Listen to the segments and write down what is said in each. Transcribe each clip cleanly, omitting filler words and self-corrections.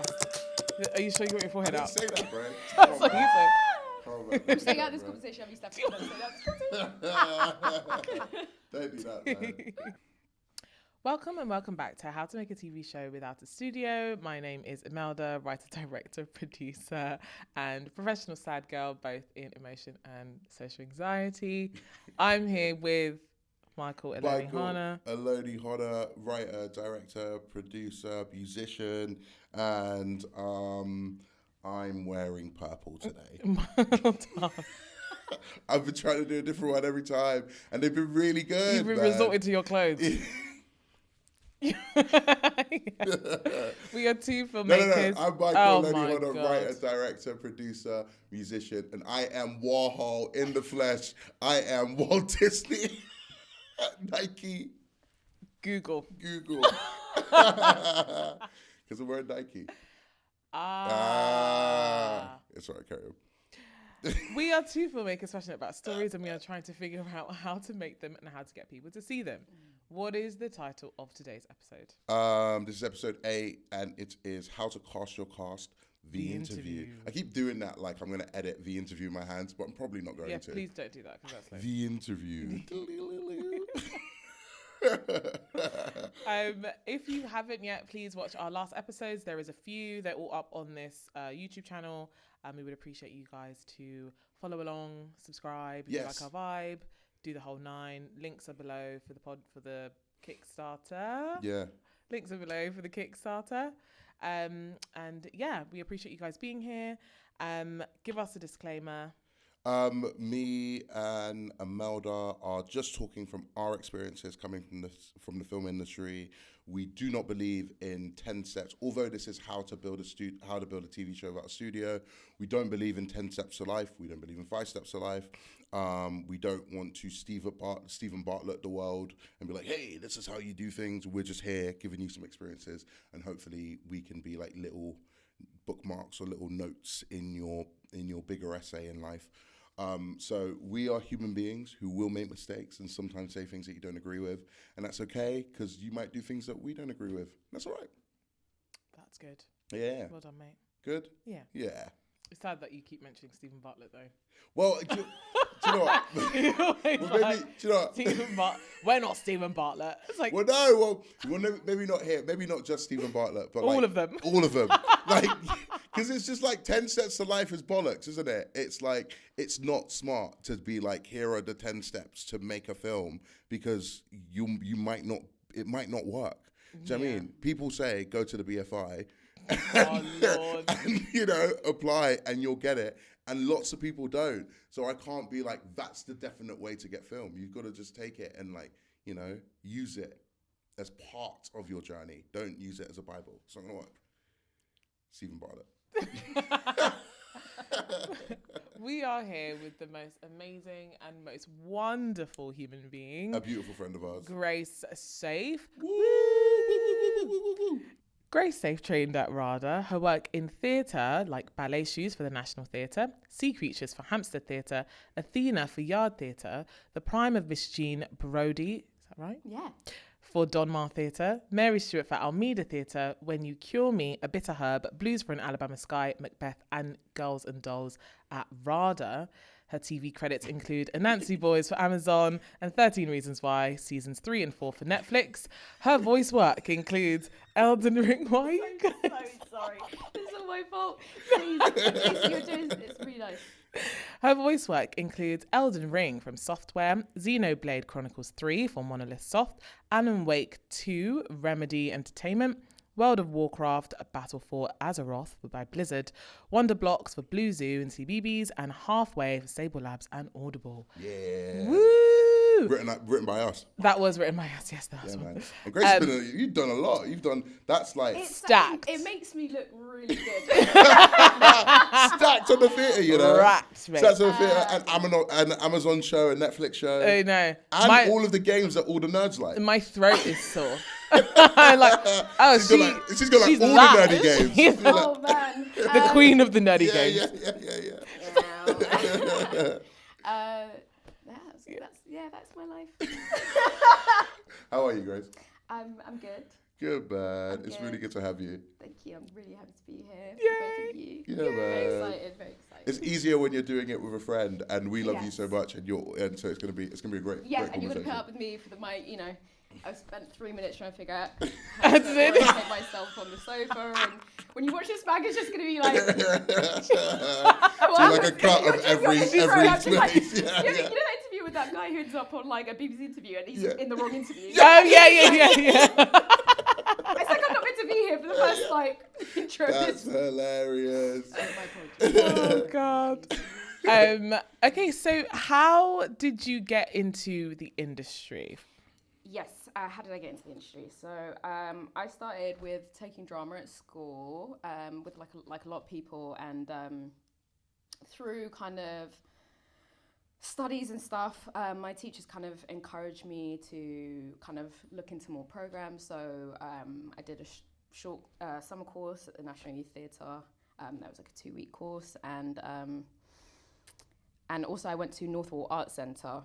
fast. Are you sure you got your forehead out? I didn't say that, bro. That's what you said. I'm staying out of this conversation. Have you stepped in? Don't do that, man. Welcome and welcome back to How to Make a TV Show Without a Studio. My name is Imeldha, writer, director, producer, and professional sad girl, both in emotion and social anxiety. I'm here with Michael eloni-honnah. Eloni-honnah, writer, director, producer, musician, and I'm wearing purple today. I've been trying to do a different one every time, and they've been really good. You've been resorted to your clothes. We are two filmmakers. No. I'm Michael eloni-honnah, writer, director, producer, musician, and I am Warhol in the flesh. I am Walt Disney. Nike. Google. Because I'm wearing Nike. It's all right, carry on. We are two filmmakers passionate about stories, and we are trying to figure out how to make them and how to get people to see them. What is the title of today's episode? This is episode 8, and it is How to Cast Your Cast, The Interview. I keep doing that like I'm going to edit The Interview in my hands, but I'm probably not going to. Yeah, please don't do that, because that's like... The Interview. If you haven't yet, please watch our last episodes. There is a few. They're all up on this YouTube channel. We would appreciate you guys to follow along, subscribe, if you like our vibe, do the whole 9. Links are below for the Kickstarter. Yeah. Links are below for the Kickstarter. And yeah, we appreciate you guys being here. Give us a disclaimer. Me and Imeldha are just talking from our experiences coming from the film industry. We do not believe in 10 steps. Although this is how to build a TV show without a studio, we don't believe in 10 steps to life. We don't believe in 5 steps to life. We don't want to Stephen Bartlett the world and be like, hey, this is how you do things. We're just here giving you some experiences, and hopefully we can be like little bookmarks or little notes in your bigger essay in life. So we are human beings who will make mistakes and sometimes say things that you don't agree with, and that's okay, because you might do things that we don't agree with. That's all right. That's good. Yeah. Well done, mate. Good? Yeah. Yeah. It's sad that you keep mentioning Stephen Bartlett, though. Well, do you know what? We're not Stephen Bartlett. It's like, maybe not here. Maybe not just Stephen Bartlett, but all of them. All of them. Like, because it's just like 10 steps to life is bollocks, isn't it? It's like, it's not smart to be like, here are the 10 steps to make a film, because it might not work. Do you know what I mean? People say, go to the BFI. Lord. And apply and you'll get it, and lots of people don't. So I can't be like, that's the definite way to get film. You've got to just take it and use it as part of your journey. Don't use it as a Bible. It's not gonna work. Stephen Bartlett. We are here with the most amazing and most wonderful human being, a beautiful friend of ours, Grace Saif. Woo! Grace Saif trained at RADA. Her work in theatre, like Ballet Shoes for the National Theatre, Sea Creatures for Hampstead Theatre, Athena for Yard Theatre, The Prime of Miss Jean Brodie, is that right? Yeah. For Donmar Theatre, Mary Stewart for Almeida Theatre, When You Cure Me, A Bitter Herb, Blues for an Alabama Sky, Macbeth, and Girls and Dolls at RADA. Her TV credits include Anansi Boys for Amazon and 13 Reasons Why, seasons 3 and 4 for Netflix. Her voice work includes Elden Ring. Why are you so sorry. This is all my fault. Please, you're doing it's really nice. Her voice work includes Elden Ring from Software, Xenoblade Chronicles 3 for Monolith Soft, Alan Wake 2, Remedy Entertainment, World of Warcraft, Battle for Azeroth by Blizzard, Wonder Blocks for Blue Zoo and CBeebies, and Halfway for Sable Labs and Audible. Yeah. Woo! Written by us. That was written by us, yes. That's man. And Grace, you've done a lot. You've done, that's like... Stacked. It makes me look really good. Stacked on the theatre, Wrapped, mate. Stacked on the theatre, and Amazon show, a Netflix show. I know. And all of the games that all the nerds like. My throat is sore. She's got all the nerdy games. Oh, man. The queen of the nerdy games. That's my life. How are you, Grace? I'm good. Good, man. It's good. really good to have you. Thank you. I'm really happy to be here. Yay. Both of you. Yeah, Very man. excited. It's easier when you're doing it with a friend, and we love you so Yes. much, and so it's gonna be a great Yeah, great and you're gonna conversation. put up with me for I've spent 3 minutes trying to figure out how to orientate myself on the sofa, and when you watch this back, it's just gonna be like. So like a cut of every place. You know that interview with that guy who ends up on like a BBC interview and he's in the wrong interview. Oh yeah. It's like I'm not meant to be here for the first like intro. That's hilarious. Oh God. Okay, so how did you get into the industry? Yes, how did I get into the industry? So I started with taking drama at school with like a lot of people, and through kind of studies and stuff, my teachers kind of encouraged me to kind of look into more programs. So I did a short summer course at the National Youth Theatre. That was like a 2-week course, and also I went to Northwall Art Centre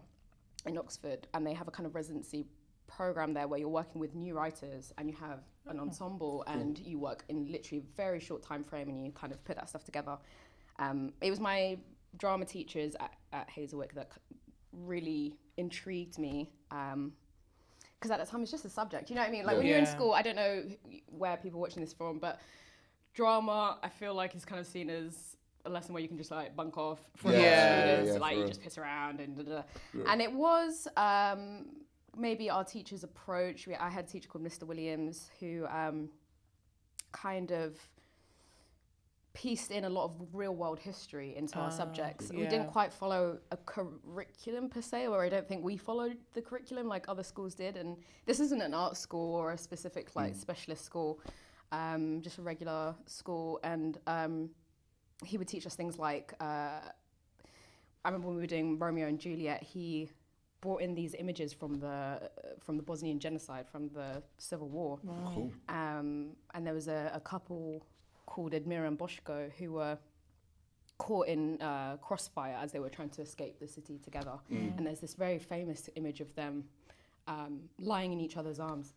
in Oxford, and they have a kind of residency program there where you're working with new writers, and you have an ensemble, and you work in literally a very short time frame, and you kind of put that stuff together. It was my drama teachers at Hazelwick that really intrigued me, because at that time it's just a subject, you know what I mean? Like when you're in school, I don't know where people are watching this from, but drama I feel like is kind of seen as a lesson where you can just like bunk off from students, like you just piss around and and it was maybe our teacher's approach. I had a teacher called Mr. Williams who kind of pieced in a lot of real world history into our subjects. We didn't quite follow a curriculum per se, or I don't think we followed the curriculum like other schools did. And this isn't an art school or a specific like specialist school, just a regular school. And he would teach us things like, I remember when we were doing Romeo and Juliet, he brought in these images from the Bosnian genocide, from the Civil War. Wow. Cool. And there was a couple called Admira and Boshko who were caught in crossfire as they were trying to escape the city together. And there's this very famous image of them lying in each other's arms.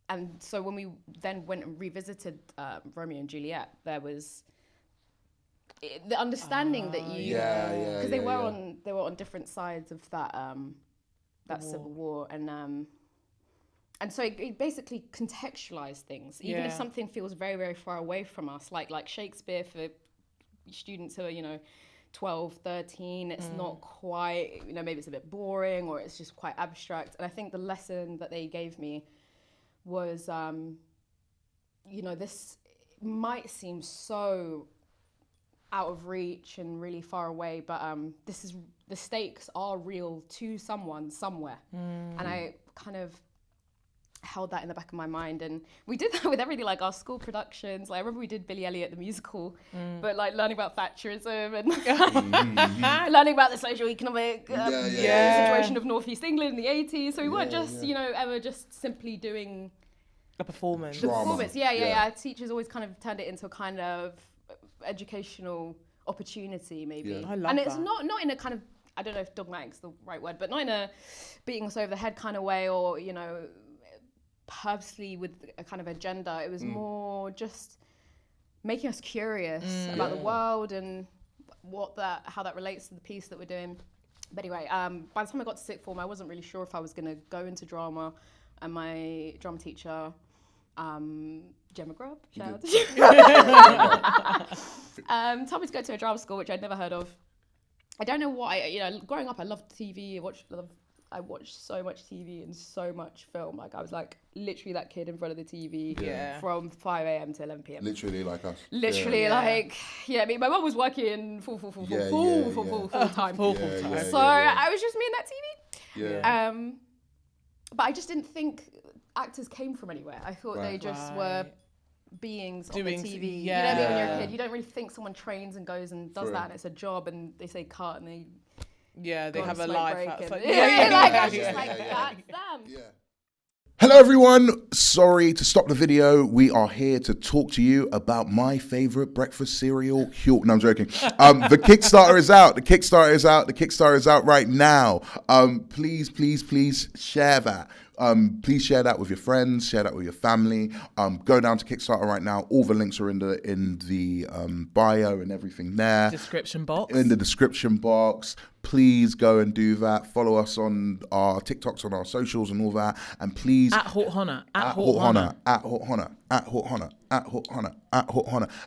And so when we then went and revisited Romeo and Juliet, there was the understanding that you, because they were on different sides of that Civil War, and so it basically contextualized things, even if something feels very, very far away from us, like Shakespeare for students who are 12, 13, it's not quite, maybe it's a bit boring or it's just quite abstract. And I think the lesson that they gave me was, this might seem so out of reach and really far away, but the stakes are real to someone somewhere. And I kind of held that in the back of my mind, and we did that with everything, like our school productions. Like I remember we did Billy Elliot the musical, but like learning about Thatcherism and learning about the social economic situation of Northeast England in the 80s. So we weren't just ever just simply doing a performance. Teachers always kind of turned it into a kind of educational opportunity, maybe. I love and it's that. not in a kind of, I don't know if dogmatic's the right word, but not in a beating us over the head kind of way, or purposely with a kind of agenda. It was more just making us curious about the world and how that relates to the piece that we're doing. But anyway, by the time I got to sixth form, I wasn't really sure if I was going to go into drama, and my drama teacher, Gemma Grubb, shout out to Gemma, told me to go to a drama school, which I'd never heard of. I don't know why. Growing up, I loved TV. I watched so much TV and so much film. Like I was like literally that kid in front of the TV from 5 a.m. to 11 p.m. Literally like us. Literally like, I mean, my mum was working full time. Full time. So I was just me and that TV. But I just didn't think actors came from anywhere. I thought they just were beings on the TV. You know what I mean? When you're a kid, you don't really think someone trains and goes and does that, and it's a job, and they say cut, and they have a life outside. I was just like, that's them. Hello everyone, sorry to stop the video. We are here to talk to you about my favorite breakfast cereal, Haute. No, I'm joking. The Kickstarter is out. The Kickstarter is out right now. Please share that. Please share that with your friends, share that with your family. Go down to Kickstarter right now. All the links are in the bio and everything there. Description box. In the description box. Please go and do that. Follow us on our TikToks, on our socials and all that. And please... At Haute-honnah.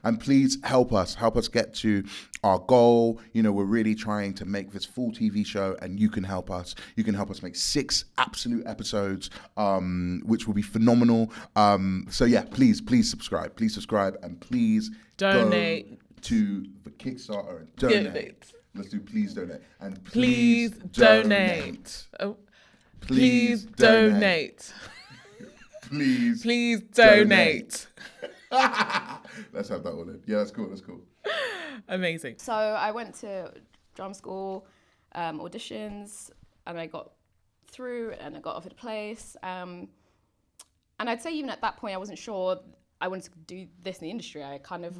And please help us get to our goal. You know, we're really trying to make this full TV show, and you can help us. You can help us make 6 absolute episodes, which will be phenomenal. So yeah, please subscribe. Please subscribe, and please donate go to the Kickstarter and donate. Let's do please donate. And please donate. Oh, please donate. Please donate. Let's have that one in. Yeah, that's cool. Amazing. So I went to drum school, auditions, and I got through and I got offered a place. And I'd say even at that point, I wasn't sure I wanted to do this in the industry. I kind of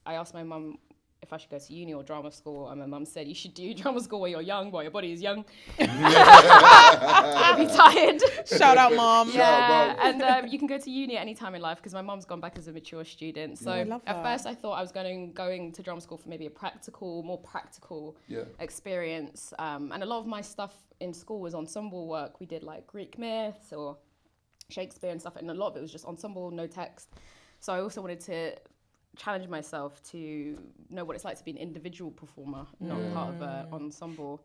I asked my mum if I should go to uni or drama school, and my mum said, you should do drama school while you're young, while your body is young. You'll be tired. Shout out, Mom. Yeah, and you can go to uni at any time in life, because my mum's gone back as a mature student. So at first I thought I was going to drama school for maybe a more practical experience. And a lot of my stuff in school was ensemble work. We did like Greek myths or Shakespeare and stuff, and a lot of it was just ensemble, no text. So I also wanted to challenge myself to know what it's like to be an individual performer, not part of an ensemble.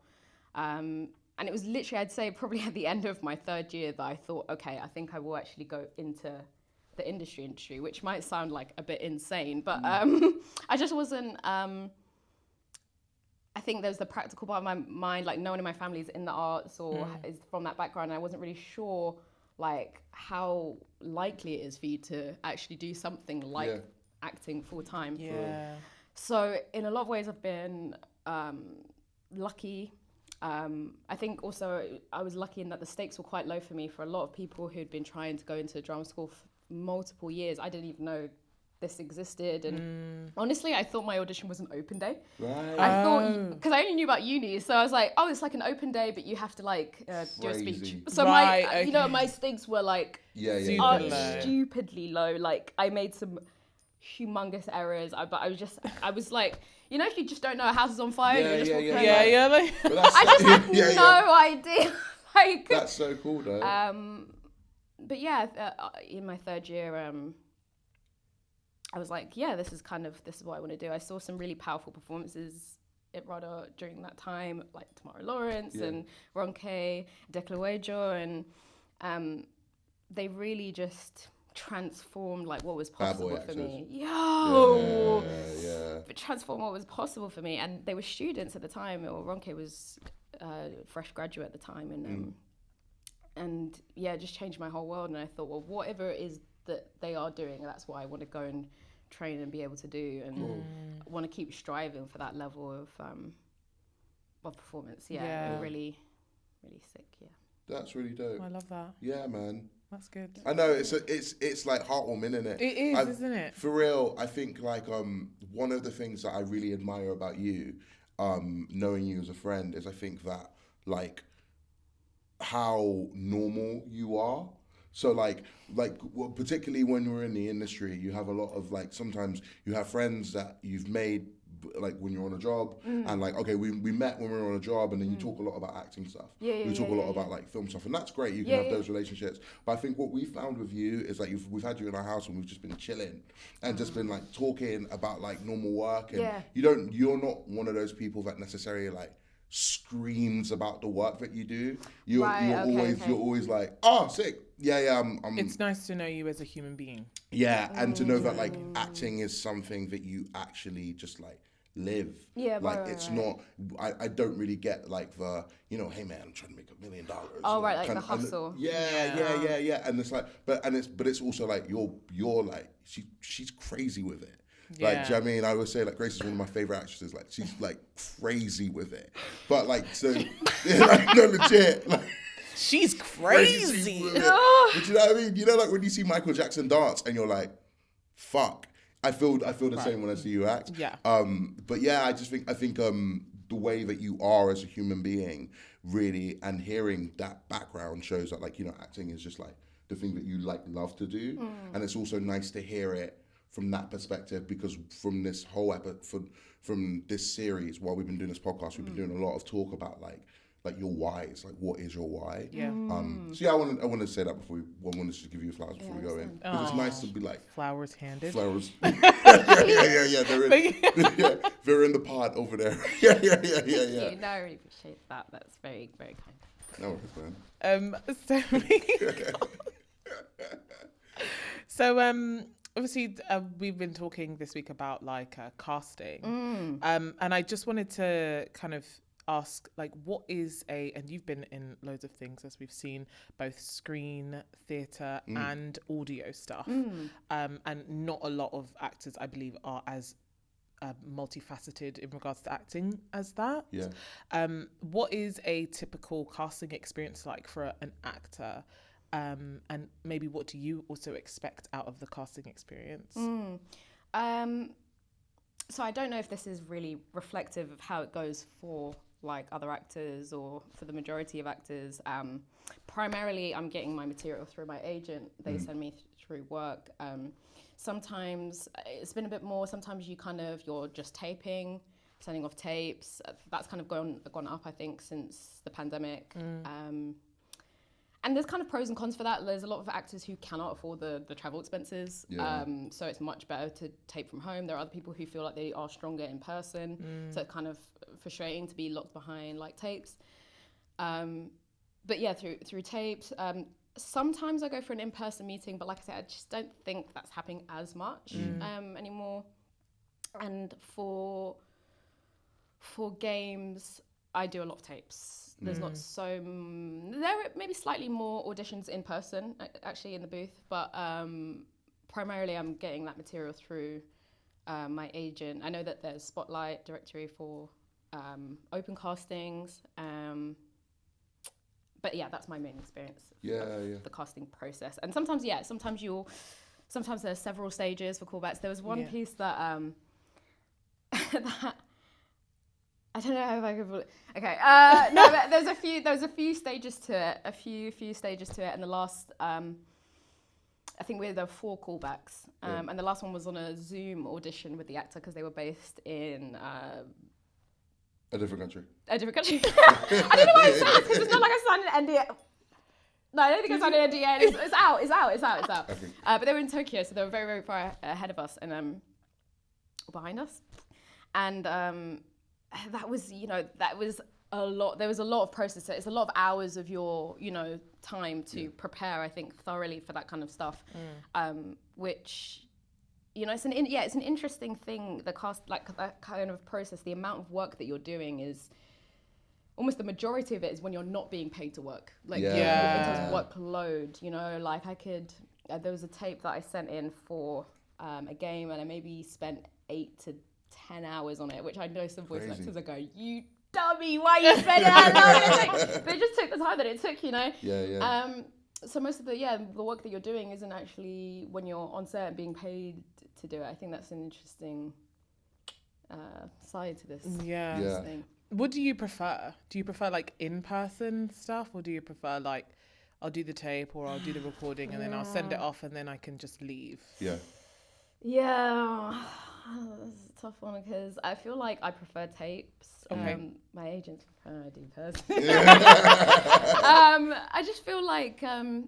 And it was literally, I'd say, probably at the end of my 3rd year that I thought, okay, I think I will actually go into the industry, which might sound like a bit insane, but I just wasn't, I think there's the practical part of my mind, like no one in my family is in the arts or is from that background, and I wasn't really sure like how likely it is for you to actually do something like acting full time. Yeah. So in a lot of ways I've been lucky. I think also I was lucky in that the stakes were quite low for me. For a lot of people who'd been trying to go into drama school for multiple years, I didn't even know this existed. And honestly, I thought my audition was an open day. Right. I thought, because I only knew about uni, so I was like, oh, it's like an open day, but you have to like do a speech. So my stakes were like stupidly low. Like I made some humongous errors, but I was like, you know, if you just don't know a house is on fire, I just had no idea. Like that's so cool though. But yeah, in my 3rd year, I was like, yeah, this is what I want to do. I saw some really powerful performances at RADA during that time, like Tamara Lawrence and Ronke, Declawejo, and they really just transformed like what was possible for me. But transformed what was possible for me. And they were students at the time, or Ronke was a fresh graduate at the time, and yeah, it just changed my whole world. And I thought, well, whatever it is that they are doing, that's what I want to go and train and be able to do, and I want to keep striving for that level of performance. Really sick. That's really dope. I love that. Yeah, man. That's good. I know it's like heartwarming, isn't it? It is, isn't it? For real, I think like one of the things that I really admire about you, knowing you as a friend, is I think that like how normal you are. So like particularly when we're in the industry, you have a lot of like, sometimes you have friends that you've made like when you're on a job, and like, okay, we met when we were on a job, and then you talk a lot about acting stuff. You talk a lot about like film stuff, and that's great. You can have those relationships. But I think what we found with you is like we've had you in our house, and we've just been chilling and just been like talking about like normal work, and you're not one of those people that necessarily like screams about the work that you do. You're always like, oh, sick. I'm it's nice to know you as a human being. Yeah, and to know that like acting is something that you actually just like live. Yeah, like it's not. I don't really get like the, you know, hey man, I'm trying to make $1 million. Oh right, like the hustle. Yeah. And it's like, but it's also like you're like she's crazy with it. Like, do you know what I mean? I would say like Grace is one of my favorite actresses. Like she's like crazy with it. But like, so like, no, legit. Like, she's crazy. But you know what I mean? You know, like when you see Michael Jackson dance and you're like, fuck. I feel the same when I see you act. Yeah. But yeah, I think the way that you are as a human being really, and hearing that background shows that, like, you know, acting is just like the thing that you like love to do. And it's also nice to hear it from that perspective, because from this whole from this series, while we've been doing this podcast, we've been doing a lot of talk about like your whys, like what is your why? Yeah. So yeah, I wanted to say that before I wanted to give you flowers before we go in. Because it's nice to be like flowers handed. Flowers. yeah. They're in the pod over there. Yeah. No, I really appreciate that. That's very, very kind. No worries, man. So obviously we've been talking this week about like casting, and I just wanted to kind of ask, like, what is and you've been in loads of things, as we've seen, both screen, theatre and audio stuff, and not a lot of actors, I believe, are as multifaceted in regards to acting as that. What is a typical casting experience like for an actor, and maybe what do you also expect out of the casting experience? So I don't know if this is really reflective of how it goes for like other actors or for the majority of actors. Primarily, I'm getting my material through my agent. They send me through work. Sometimes it's been a bit more. Sometimes you're just taping, sending off tapes. That's kind of gone up, I think, since the pandemic. And there's kind of pros and cons for that. There's a lot of actors who cannot afford the travel expenses. So it's much better to tape from home. There are other people who feel like they are stronger in person. So it's kind of frustrating to be locked behind like tapes. But yeah, through tapes. Sometimes I go for an in-person meeting, but like I said, I just don't think that's happening as much anymore. And for games, I do a lot of tapes. There's not there are maybe slightly more auditions in person, actually, in the booth, but primarily I'm getting that material through my agent. I know that there's Spotlight directory for open castings, but yeah, that's my main experience of the casting process. And sometimes there's several stages for callbacks. There was one piece that that I don't know if I could. Okay. No, but there's a few stages to it. A few stages to it, and the last, I think there were 4 callbacks, and the last one was on a Zoom audition with the actor because they were based in a different country. I don't know why I said this because it's not like I signed an NDA. No, I don't think I signed an NDA. It's out. Okay. But they were in Tokyo, so they were very, very far ahead of us and behind us, and that was a lot. There was a lot of process. It's a lot of hours of your, time to prepare, I think, thoroughly for that kind of stuff, which, it's an interesting thing. The cast, like that kind of process, the amount of work that you're doing is almost the majority of it is when you're not being paid to work. Like in terms of workload, like I could. There was a tape that I sent in for a game, and I maybe spent 8 to 10 hours on it, which I know some voice actors are going, you dummy, why you spending that long? But it just took the time that it took, So most of the work that you're doing isn't actually when you're on set and being paid to do it. I think that's an interesting side to this thing. What do you prefer? Do you prefer like in-person stuff, or do you prefer like I'll do the tape or I'll do the recording and then I'll send it off and then I can just leave? That's a tough one because I feel like I prefer tapes. My agents prefer I do person. I just feel like the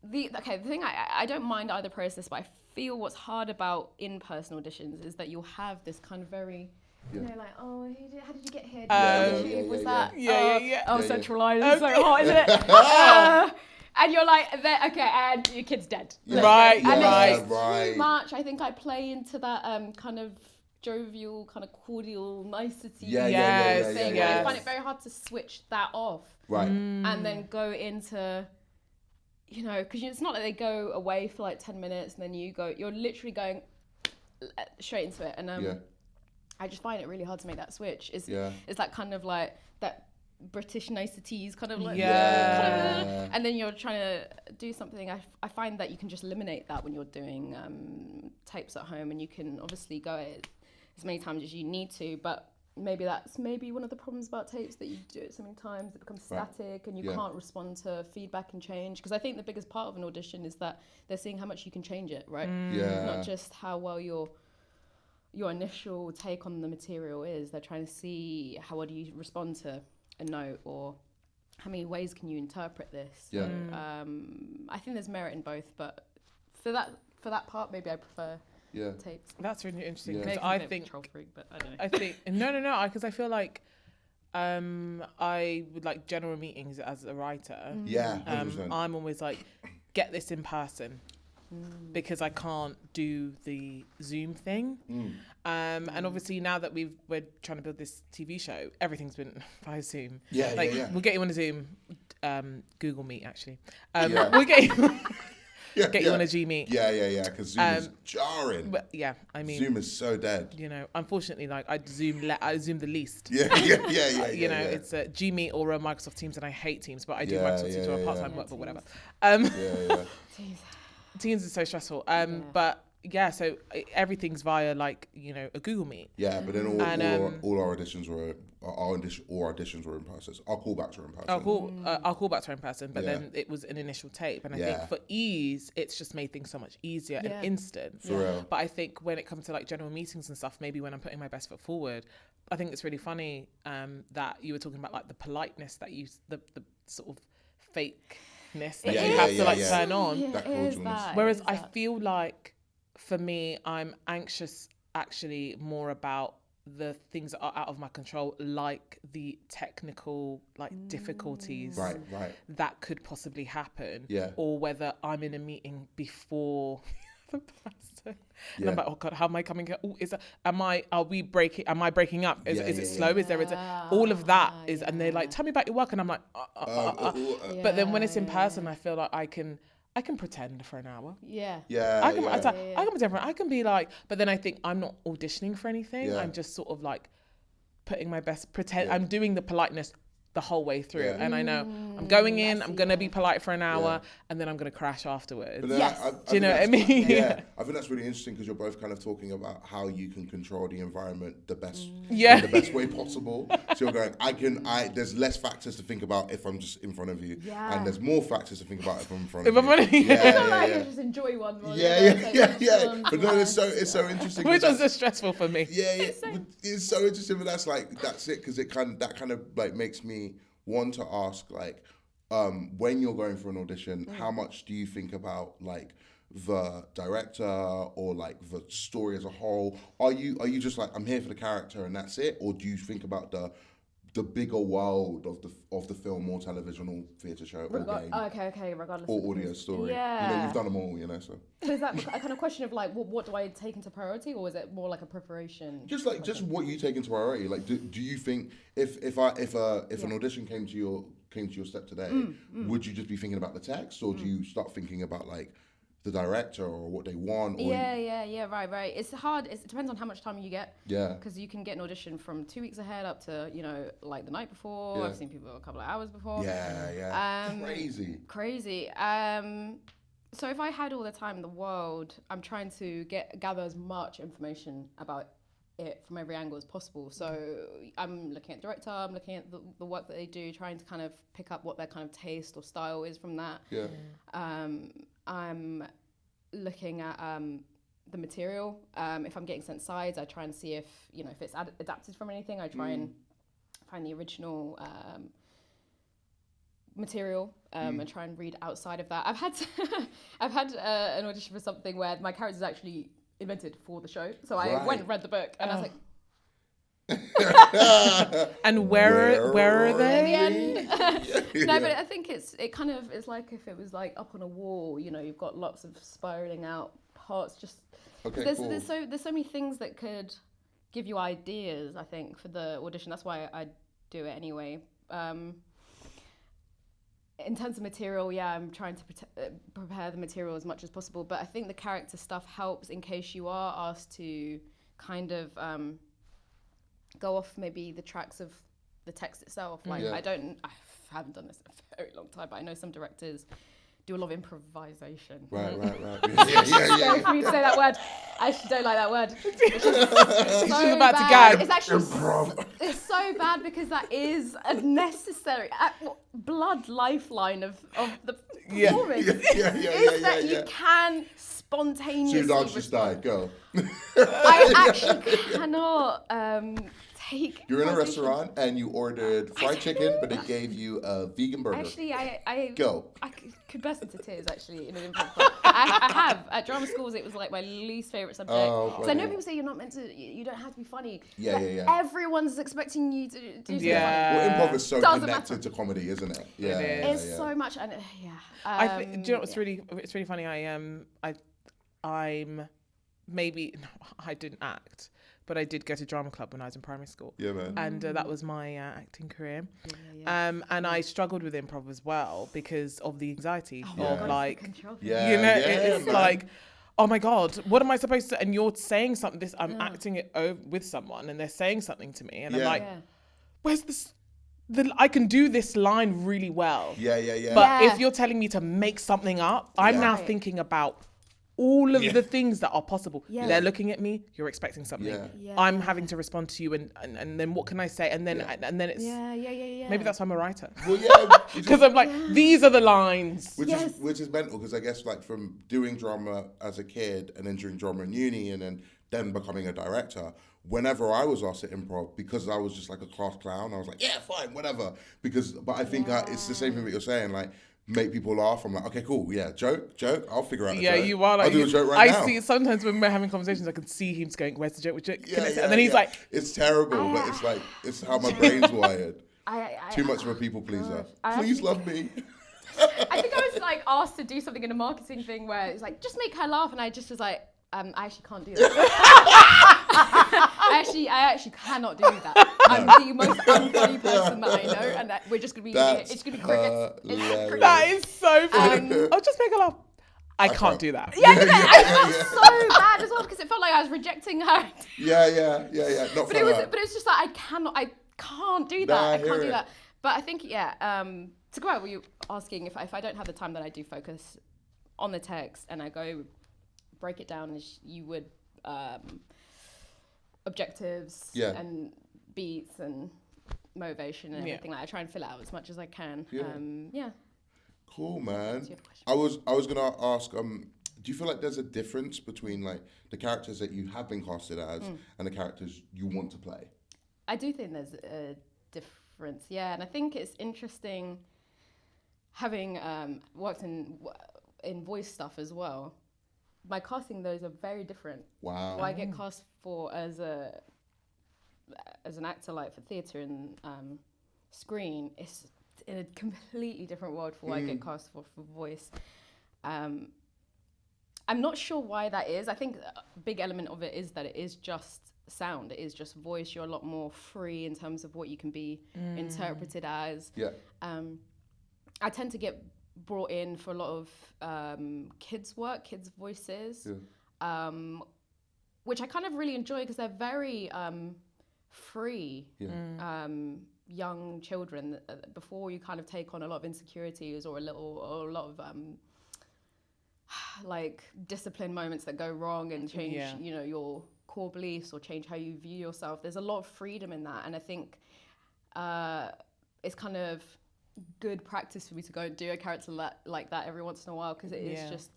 thing I don't mind either process, but I feel what's hard about in-person auditions is that you'll have this kind of very like, how did you get here? Central Line is so hot, isn't it? And you're like, okay, and your kid's dead. Right. Too much. I think I play into that kind of jovial, kind of cordial nicety thing. I find it very hard to switch that off. Right. And then go into, because it's not like they go away for like 10 minutes and then you're literally going straight into it. And I just find it really hard to make that switch. It's that kind of like that British niceties, kind of like, and then you're trying to do something. I find that you can just eliminate that when you're doing tapes at home, and you can obviously go it as many times as you need to, but maybe that's one of the problems about tapes, that you do it so many times, it becomes static, and you can't respond to feedback and change. Because I think the biggest part of an audition is that they're seeing how much you can change it, right? Not just how well your initial take on the material is. They're trying to see how well do you respond to a note, or how many ways can you interpret this. I think there's merit in both, but for that part, maybe I prefer tapes. That's really interesting, Maybe because I'm I a bit think control freak, but I don't know. I think no, because I feel like I would like general meetings as a writer. 100%. I'm always like, get this in person, because I can't do the Zoom thing. And obviously now that we're trying to build this TV show, everything's been via Zoom. We'll get you on a Zoom, Google Meet actually. We'll get you. Get you on a G Meet. Because Zoom is jarring. But I mean, Zoom is so dead. You know, unfortunately, like I zoom the least. You know, it's a G Meet or a Microsoft Teams, and I hate Teams, but I do Microsoft Teams for a part-time work, but whatever. Teams is so stressful. But so everything's via like, you know, a Google Meet. Yeah, but then all our auditions were auditions were in person. Our callbacks were in person. Our callbacks were in person, but then it was an initial tape, and I think for ease, it's just made things so much easier and instant. For real. But I think when it comes to like general meetings and stuff, maybe when I'm putting my best foot forward, I think it's really funny that you were talking about like the politeness that the sort of fakeness that you have to like turn on. Whereas I feel like for me, I'm anxious actually more about the things that are out of my control, like the technical difficulties that could possibly happen, or whether I'm in a meeting before the person. And I'm like, oh God, how am I coming here? Am I breaking up? Is it slow? Is there all of that is, and they're like, tell me about your work, and I'm like, but then when it's in person, I feel like I can pretend for an hour. I can pretend I can be like, but then I think I'm not auditioning for anything. I'm just sort of like putting my best, pretend I'm doing the politeness the whole way through. And I know I'm going in, I'm going to be polite for an hour, and then I'm going to crash afterwards. Do you know what I mean? I think that's really interesting, because you're both kind of talking about how you can control the environment the best, in the best way possible. So you're going, there's less factors to think about if I'm just in front of you, and there's more factors to think about if I'm in front of you. Just enjoy one. But no, it's so interesting. Which was just stressful for me. It's so interesting, but that's it, because that kind of like makes me want to ask, like, when you're going for an audition, how much do you think about like the director or like the story as a whole? Are you just like, I'm here for the character and that's it, or do you think about the bigger world of the film or television or theatre show or game? Regardless. Or audio story. Yeah. You know, you've done them all, you know, so. So is that a kind of question of like, what do I take into priority, or is it more like a preparation? Just what you take into priority. Like, do you think if an audition came to your step today, would you just be thinking about the text, or do you start thinking about like the director or what they want? Or right. It's hard. It depends on how much time you get. Yeah. Because you can get an audition from 2 weeks ahead up to, you know, like the night before. Yeah. I've seen people a couple of hours before. Crazy. So if I had all the time in the world, I'm trying to gather as much information about it from every angle as possible. So I'm looking at the director, I'm looking at the work that they do, trying to kind of pick up what their kind of taste or style is from that. Yeah. I'm looking at the material. If I'm getting sent sides, I try and see if it's adapted from anything. I try and find the original material and try and read outside of that. I've had an audition for something where my character's actually invented for the show, so I went and read the book, and I was like, and where are they? In the end. No, but I think it's like if it was like up on a wall, you know, you've got lots of spiraling out parts. Just there's so many things that could give you ideas, I think, for the audition. That's why I do it anyway. In terms of material, I'm trying to prepare the material as much as possible, but I think the character stuff helps in case you are asked to kind of go off maybe the tracks of the text itself. Like I haven't done this in a very long time, but I know some directors do a lot of improvisation. Right. Yeah. For me to say that word, I actually don't like that word. It's so about to bad. gag. It's actually it's so bad because that is a necessary blood lifeline of the performance. You can spontaneously. So you just die, go. I actually cannot take. You're in a restaurant and you ordered fried chicken, but it gave you a vegan burger. Actually, I go. I could burst into tears actually in an improv class. I have at drama schools. It was like my least favorite subject. So I know people say you're not meant to. You don't have to be funny. Yeah. Everyone's expecting you to do something funny. Well, improv is so Doesn't connected matter. to comedy, isn't it? Yeah, It's so much, and I think, do you know what's really funny? I'm maybe I didn't act, but I did go to drama club when I was in primary school. Yeah, man. And that was my acting career. And I struggled with improv as well because of the anxiety of like, it's like, oh my God, what am I supposed to? And you're saying something. I'm acting it with someone, and they're saying something to me, and I'm like, where's this? I can do this line really well. But if you're telling me to make something up, I'm now thinking about all of the things that are possible. They're looking at me, you're expecting something. I'm having to respond to you, and then what can I say? And then it's maybe that's why I'm a writer. Well, because I'm like, these are the lines. Which is mental, because I guess like from doing drama as a kid and then doing drama in uni and then becoming a director, whenever I was asked to improv, because I was just like a class clown, I was like, yeah, fine, whatever. But I think it's the same thing that you're saying, like, make people laugh. I'm like, okay, cool, yeah, joke, I'll figure out a joke. You are like, I'll do a joke right now. I see sometimes when we're having conversations, I can see him going, where's the joke? And then he's like, it's terrible, but it's like, it's how my brain's wired. Too much of a people pleaser. Please love me. I think I was like asked to do something in a marketing thing where it's like, just make her laugh, and I just was like, I actually can't do that. I actually cannot do that. I'm the most unfunny person that I know, and that we're just gonna be it's gonna be crickets. That is so funny. I'll just make her laugh. I can't do that. I felt so bad as well because it felt like I was rejecting her. Yeah. But it was just like I can't do that. I can't do that. But I think to go out, were you asking if I don't have the time, then I do focus on the text and I go break it down as you would objectives and beats and motivation and everything. Like I try and fill it out as much as I can. Cool, man. I was gonna ask, do you feel like there's a difference between like the characters that you have been casted as and the characters you want to play? I do think there's a difference, and I think it's interesting having worked in voice stuff as well. My casting, those are very different. Wow. What I get cast for as an actor, like for theatre and screen, is in a completely different world for what I get cast for voice. I'm not sure why that is. I think a big element of it is that it is just sound. It is just voice. You're a lot more free in terms of what you can be interpreted as. I tend to get brought in for a lot of kids' work, kids' voices, which I kind of really enjoy because they're very free. Young children, before you kind of take on a lot of insecurities or a lot of like discipline moments that go wrong and change your core beliefs or change how you view yourself. There's a lot of freedom in that, and I think it's kind of good practice for me to go and do a character like that every once in a while, because it is just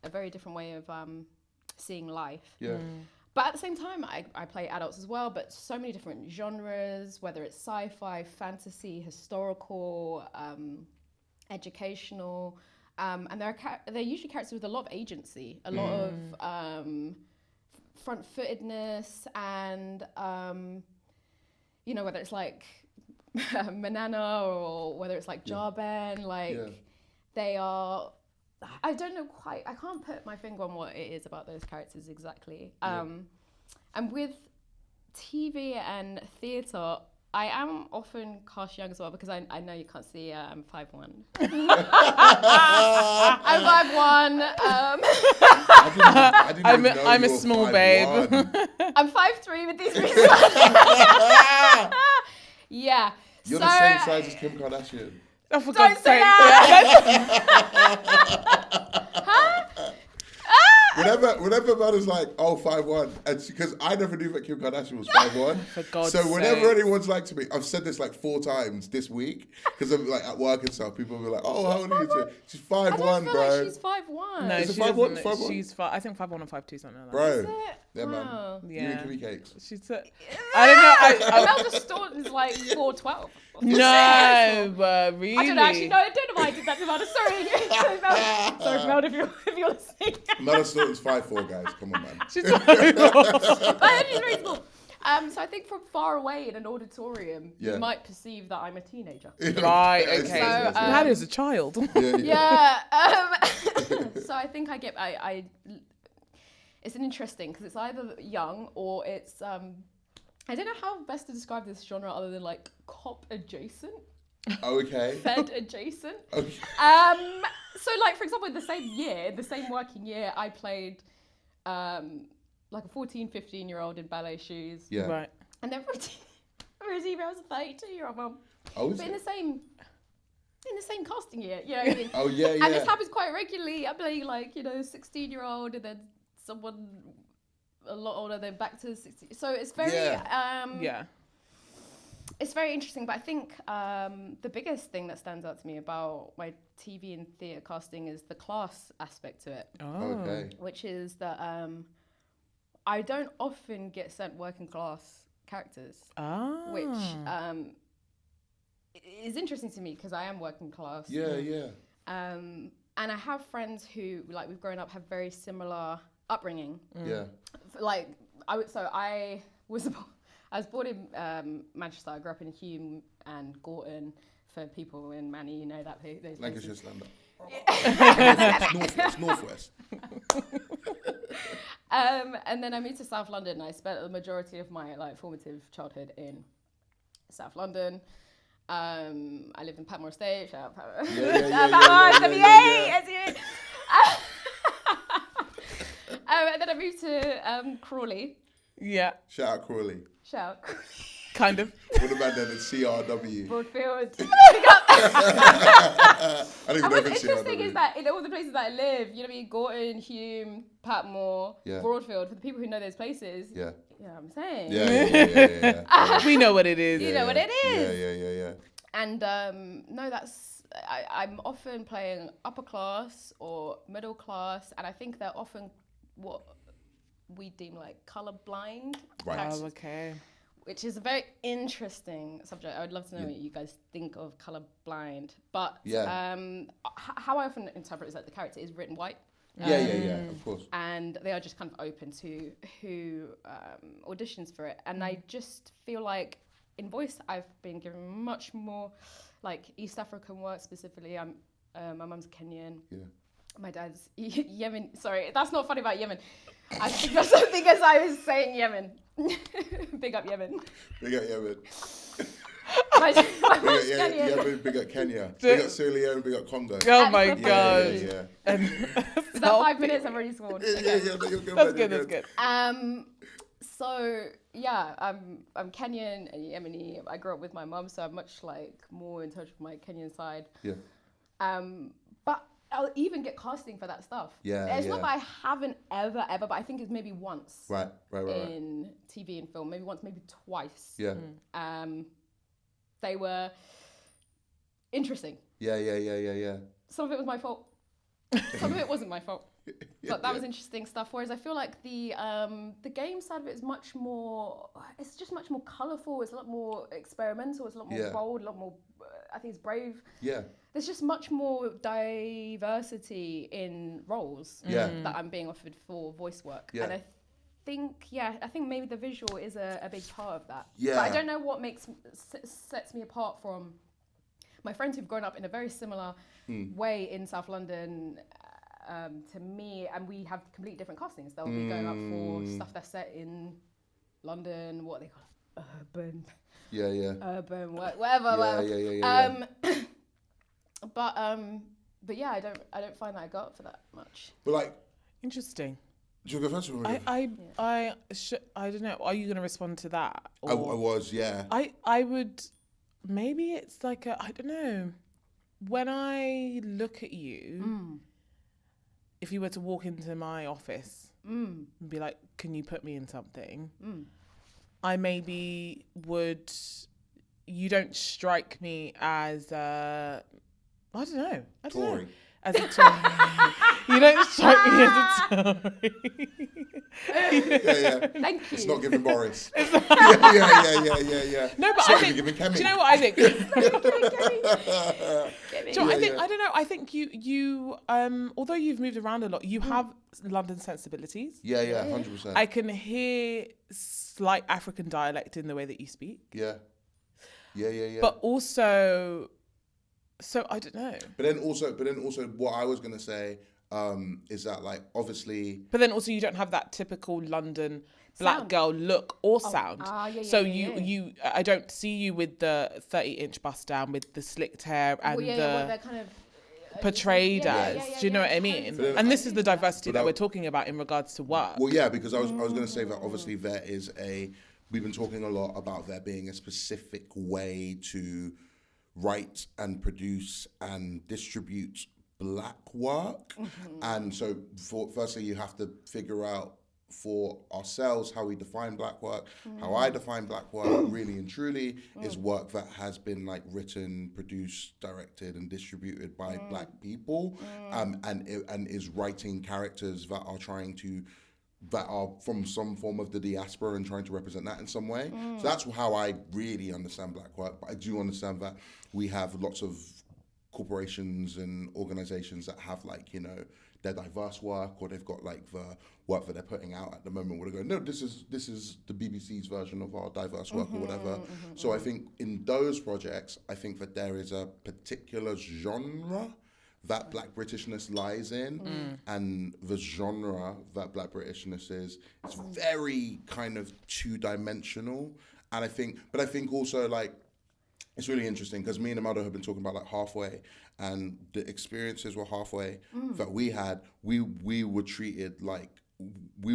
a very different way of seeing life. But at the same time, I play adults as well, but so many different genres, whether it's sci-fi, fantasy, historical, educational, and they're usually characters with a lot of agency, a lot of front-footedness, and whether it's like Manana or whether it's like Jarben, they are. I don't know quite. I can't put my finger on what it is about those characters exactly. And with TV and theatre, I am often cast young as well because I know you can't see. I'm 5'1". I'm 5'1". I'm a small babe. I'm 5'3" with these reasons. Yeah. You're the same size as Kim Kardashian. Oh, for Don't God's say sake. Whenever Imelda's like, 5'1", and because I never knew that Kim Kardashian was 5'1". For God's So whenever sake. anyone's like to me, I've said this like 4 times this week because I'm like at work and stuff. People will be like, "Oh, how old are you?" She's 5'1", I don't feel bro. like she's 5'1". No, Is it she 5'1"? doesn't. 5'1"? She's I think 5'1" or 5'2", something like that. Bro, Is it? yeah, Wow. man. You Yeah. and Kimmy Cakes. She's I don't know. Imelda Staunton is like 4'12". No, really. I don't know. Actually, no, I don't know why I did that to Imelda. Sorry. Sorry, Imelda, if you're listening. Imelda Staunton's 5'4", guys. Come on, man. She's But she's very small. So I think from far away in an auditorium, Yeah. you might perceive that I'm a teenager. Right, Yes, okay. yes, yes, So, yes. That is a child. Yeah. So I think I get. I it's an interesting because it's either young or it's. I don't know how best to describe this genre other than like cop adjacent, Okay. fed adjacent. Okay. So like for example, in the same working year, I played like a 14, 15-year-old in ballet shoes. Yeah. Right. And then Rosie was a 32-year-old mum. Oh, is But in it? the same casting year, you know what I mean? Oh, yeah, yeah. And this happens quite regularly. I'm playing like, 16-year-old and then someone a lot older, then back to 60. So it's very Yeah. it's very interesting. But I think the biggest thing that stands out to me about my TV and theatre casting is the class aspect to it, Oh. Okay. which is that I don't often get sent working class characters, Ah. which is interesting to me because I am working class. Yeah, yeah. And I have friends who, like, we've grown up, have very similar upbringing. Yeah. Like, I was born in Manchester. I grew up in Hume and Gorton. For people in Manny, you know that those Lancashire places. Slander. Northwest. And then I moved to South London. I spent the majority of my formative childhood in South London. I live in Patmore Estate. Shout out Patmore. And then I moved to Crawley. Yeah. Shout out Crawley. Shout out. Kind of. What about then in CRW? Broadfield. I don't even And know if what's it's interesting CRW. is that in all the places that I live, you know what I mean, Gorton, Hume, Patmore, Yeah. Broadfield, for the people who know those places, Yeah. you know what I'm saying? Yeah. We know what it is. You know what it is. Yeah. And no, I'm often playing upper class or middle class, and I think they're often what we deem like colorblind, Right. Oh, okay. which is a very interesting subject. I would love to know what you guys think of colorblind. But Yeah. how I often interpret is that the character is written white. Yeah, of course. And they are just kind of open to who auditions for it. And I just feel like in voice, I've been given much more like East African work specifically. My mum's Kenyan. Yeah. My dad's Yemen. Sorry, that's not funny about Yemen. I think that's something as I was saying Yemen. Big up Yemen. Big up Yemen. My mum's Big Kenyan. up Yemen, big up Kenya. Big up Sierra Leone, big up Congo. Oh my Yeah, god. Yeah. Is that 5 minutes? I've already scored. Yeah, no, you're good, That's man, good. you're That's good. So yeah, I'm Kenyan and Yemeni. I grew up with my mum, so I'm much more in touch with my Kenyan side. Yeah. But I'll even get casting for that stuff. Yeah, It's yeah. not that I haven't ever, but I think it's maybe once Right. in TV and film, maybe once, maybe twice. Yeah. They were interesting. Yeah. Some of it was my fault. Some of it wasn't my fault. But that was interesting stuff. Whereas I feel like the game side of it is much more. It's just much more colourful. It's a lot more experimental. It's a lot more bold. A lot more. I think it's brave. Yeah. There's just much more diversity in roles that I'm being offered for voice work. Yeah. And I think maybe the visual is a big part of that. Yeah. But I don't know what sets me apart from my friends who've grown up in a very similar way in South London to me, and we have completely different castings. They'll be going up for stuff that's set in London, what they call urban. Yeah. Urban, whatever. Yeah. But yeah, I don't find that I go up for that much. But Interesting. do you go first? I don't know. Are you going to respond to that? I was, yeah. I would maybe it's like I don't know. When I look at you, if you were to walk into my office and be like, can you put me in something? I maybe would, you don't strike me as, I don't know. Tory. As a Tory. You don't strike me as a Tory. Yeah. Thank you. It's not giving Boris. Yeah. No, but It's I not think, giving Kemi. do you know what I think? Do you know what I think? Yeah. I don't know. I think you although you've moved around a lot, you have London sensibilities. Yeah, 100%. I can hear slight African dialect in the way that you speak. Yeah. But also, so I don't know. But then also, what I was gonna say is that, like, obviously. But then also, you don't have that typical London black girl look or sound. You, I don't see you with the 30-inch bust down with the slicked hair and they're kind of portrayed as. Do you know what I mean? And this is the diversity that we're talking about in regards to work. Well, yeah, because I was going to say that obviously there is we've been talking a lot about there being a specific way to write and produce and distribute black work. And so firstly, you have to figure out for ourselves how we define black work. How I define black work really and truly is work that has been like written, produced, directed and distributed by black people, and is writing characters that are from some form of the diaspora and trying to represent that in some way. So that's how I really understand black work. But I do understand that we have lots of corporations and organizations that have, like, you know, their diverse work, or they've got like the work that they're putting out at the moment where they go, no, this is the BBC's version of our diverse work or whatever. So I think in those projects, I think that there is a particular genre that Black Britishness lies in, and the genre that Black Britishness is, it's very kind of two-dimensional. And I think also, like, it's really interesting because me and Imeldha have been talking about like halfway, and the experiences were halfway that we had. We were treated like we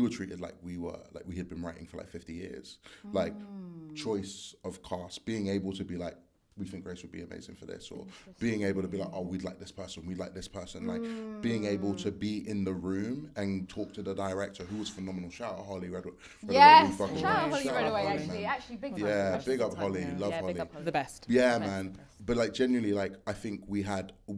had been writing for like 50 years. Like, choice of cast, being able to be like, we think Grace would be amazing for this, or being able to be like, oh, we'd like this person, like being able to be in the room and talk to the director, who was phenomenal. Shout out Holly Redaway. Yes, shout out Holly Redaway, actually big time. Yeah, big up Holly, love Holly. The best. Yeah, man. But like, genuinely, like, I think we had, do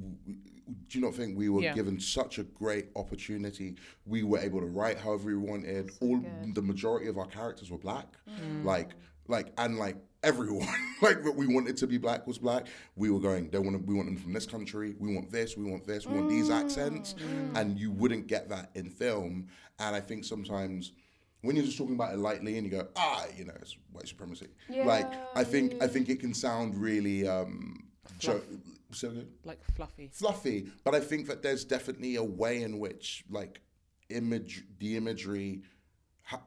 you not think we were given such a great opportunity? We were able to write however we wanted. The majority of our characters were black. And everyone, like, what we wanted to be black was black. We were going, we want them from this country. We want this, we want these accents. And you wouldn't get that in film. And I think sometimes when you're just talking about it lightly and you go, you know, it's white supremacy. Yeah, like, I think it can sound really, like fluffy. But I think that there's definitely a way in which, like, the imagery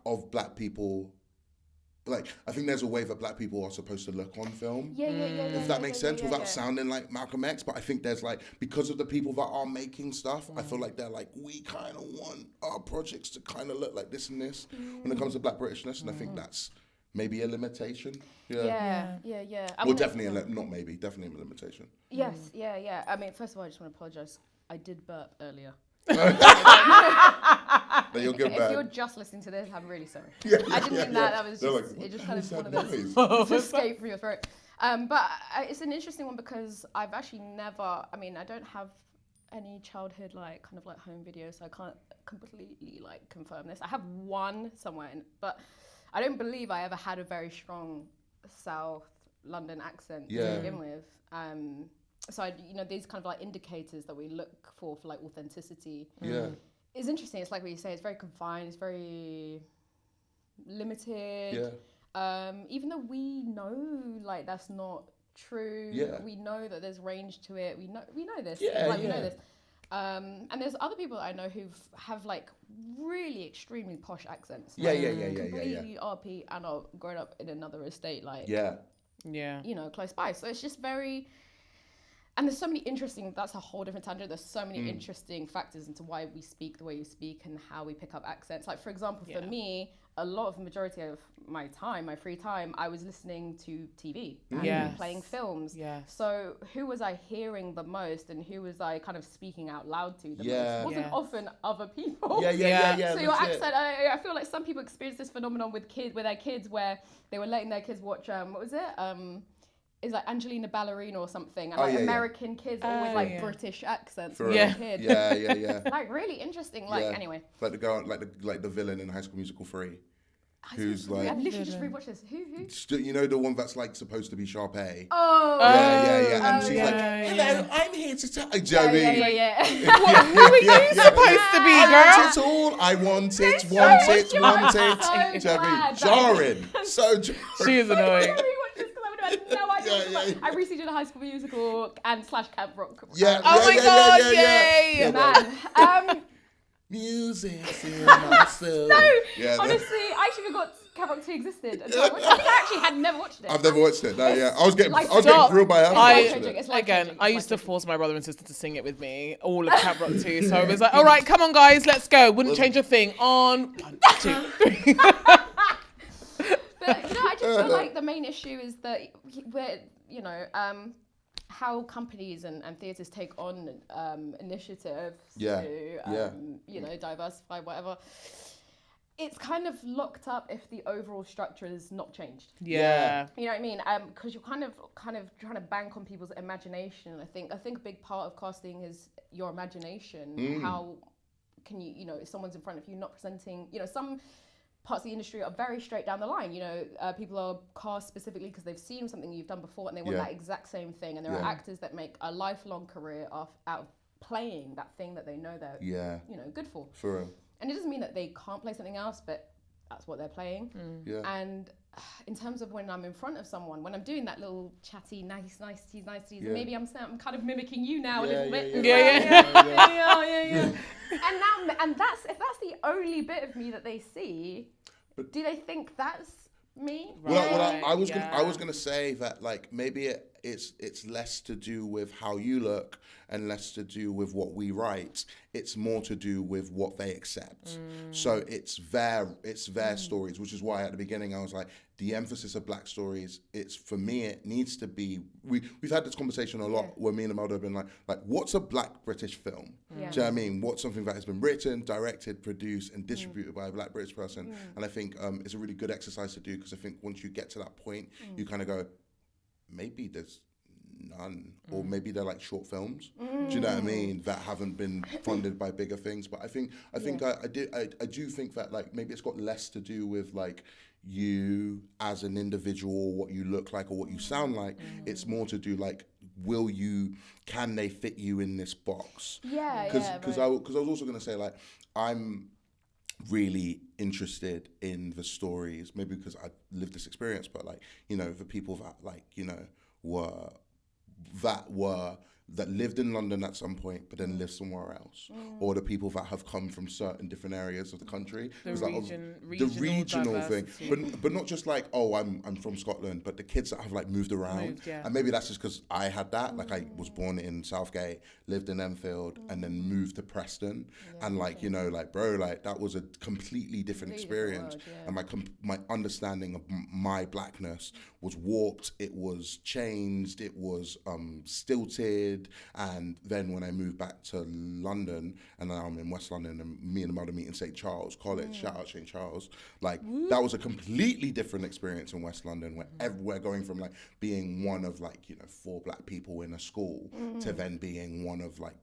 of black people, like, I think there's a way that black people are supposed to look on film. If that makes sense, without sounding like Malcolm X. But I think there's, like, because of the people that are making stuff, I feel like they're like, we kind of want our projects to kind of look like this and this when it comes to Black Britishness. And I think that's maybe a limitation. Yeah. Well, definitely definitely a limitation. Yes, yeah. I mean, first of all, I just want to apologize. I did burp earlier. But you're good, if you're just listening to this, I'm really sorry. I didn't mean that. That was just, like, it just kind of one of those escape from your throat. But it's an interesting one because I've actually never, I mean, I don't have any childhood, like, kind of like home videos, so I can't completely, like, confirm this. I have one somewhere, but I don't believe I ever had a very strong South London accent to begin with. So these kind of like indicators that we look for like authenticity. It's interesting. It's like what you say. It's very confined. It's very limited. Even though we know, like, that's not true. We know that there's range to it. We know this. We know this. And there's other people that I know who have like really extremely posh accents. Completely RP and are grown up in another estate. Like, you know, close by. So it's just very. And there's so many interesting, that's a whole different tangent. There's so many interesting factors into why we speak the way we speak and how we pick up accents. Like, for example, for me, a lot of the majority of my time, my free time, I was listening to TV and playing films. Yes. So who was I hearing the most, and who was I kind of speaking out loud to the most? It wasn't often other people. Yeah. So your accent, I feel like some people experience this phenomenon with their kids, where they were letting their kids watch what was it? Is like Angelina Ballerina or something, and American kids always like British accents. Kids. Yeah. Like really interesting. Like anyway. Like the girl, like the villain in High School Musical 3. Who's like? I've literally just rewatched this. Who? You know the one that's like supposed to be Sharpay. Oh. Yeah. And she's like, hello, I'm here to tell. Do you know what I mean? Yeah. Who are you supposed to be, girl? I want it all. So jarring. So jarring. She is annoying. No idea. I recently did a High School Musical and / Camp Rock. Oh my God! Yay! Man. Music's in my soul. No, honestly, I actually forgot Camp Rock 2 existed. I think I actually had never watched it. I've never watched it. No, I was getting grilled by her. I used to force my brother and sister to sing it with me, all of Camp Rock 2. So it was like, all right, come on, guys, let's go. Wouldn't change a thing. On 1, 2, 3. But I just feel like the main issue is that we're, how companies and theatres take on initiatives to, diversify, whatever. It's kind of locked up if the overall structure is not changed. Yeah. You know what I mean? Because you're kind of trying to bank on people's imagination. I think a big part of casting is your imagination. How can you, if someone's in front of you not presenting, some parts of the industry are very straight down the line. People are cast specifically because they've seen something you've done before and they want that exact same thing. And there are actors that make a lifelong career out of playing that thing that they know they're good for. For real. And it doesn't mean that they can't play something else, but that's what they're playing. And in terms of when I'm in front of someone, when I'm doing that little chatty niceties, and maybe I'm kind of mimicking you now a little bit. And that's if that's the only bit of me that they see, do they think that's me? Well, I was gonna say that like maybe it's less to do with how you look and less to do with what we write. It's more to do with what they accept. So it's their stories, which is why at the beginning I was like, the emphasis of Black stories. It's for me, it needs to be. We've had this conversation a lot where me and Imeldha have been like what's a Black British film? Do you know what I mean? What's something that has been written, directed, produced, and distributed by a Black British person? And I think it's a really good exercise to do because I think once you get to that point, you kind of go, maybe there's none, or maybe they're like short films. Do you know what I mean? That haven't been funded by bigger things. But I do think that like maybe it's got less to do with like you as an individual, what you look like or what you sound like. It's more to do like, can they fit you in this box? Because I was also going to say like, I'm really interested in the stories, maybe because I lived this experience, but like, the people that like, that lived in London at some point, but then lived somewhere else, or the people that have come from certain different areas of the country. The regional thing, but not just like, oh, I'm from Scotland, but the kids that have like moved around, and maybe that's just because I had that. Like I was born in Southgate, lived in Enfield, and then moved to Preston, and like that was a completely different experience, and my understanding of my Blackness was warped. It was changed. It was stilted. And then when I moved back to London, and now I'm in West London, and me and Imeldha meet in St. Charles College, shout out St. Charles, like that was a completely different experience in West London, where we're going from like being one of like 4 Black people in a school to then being one of like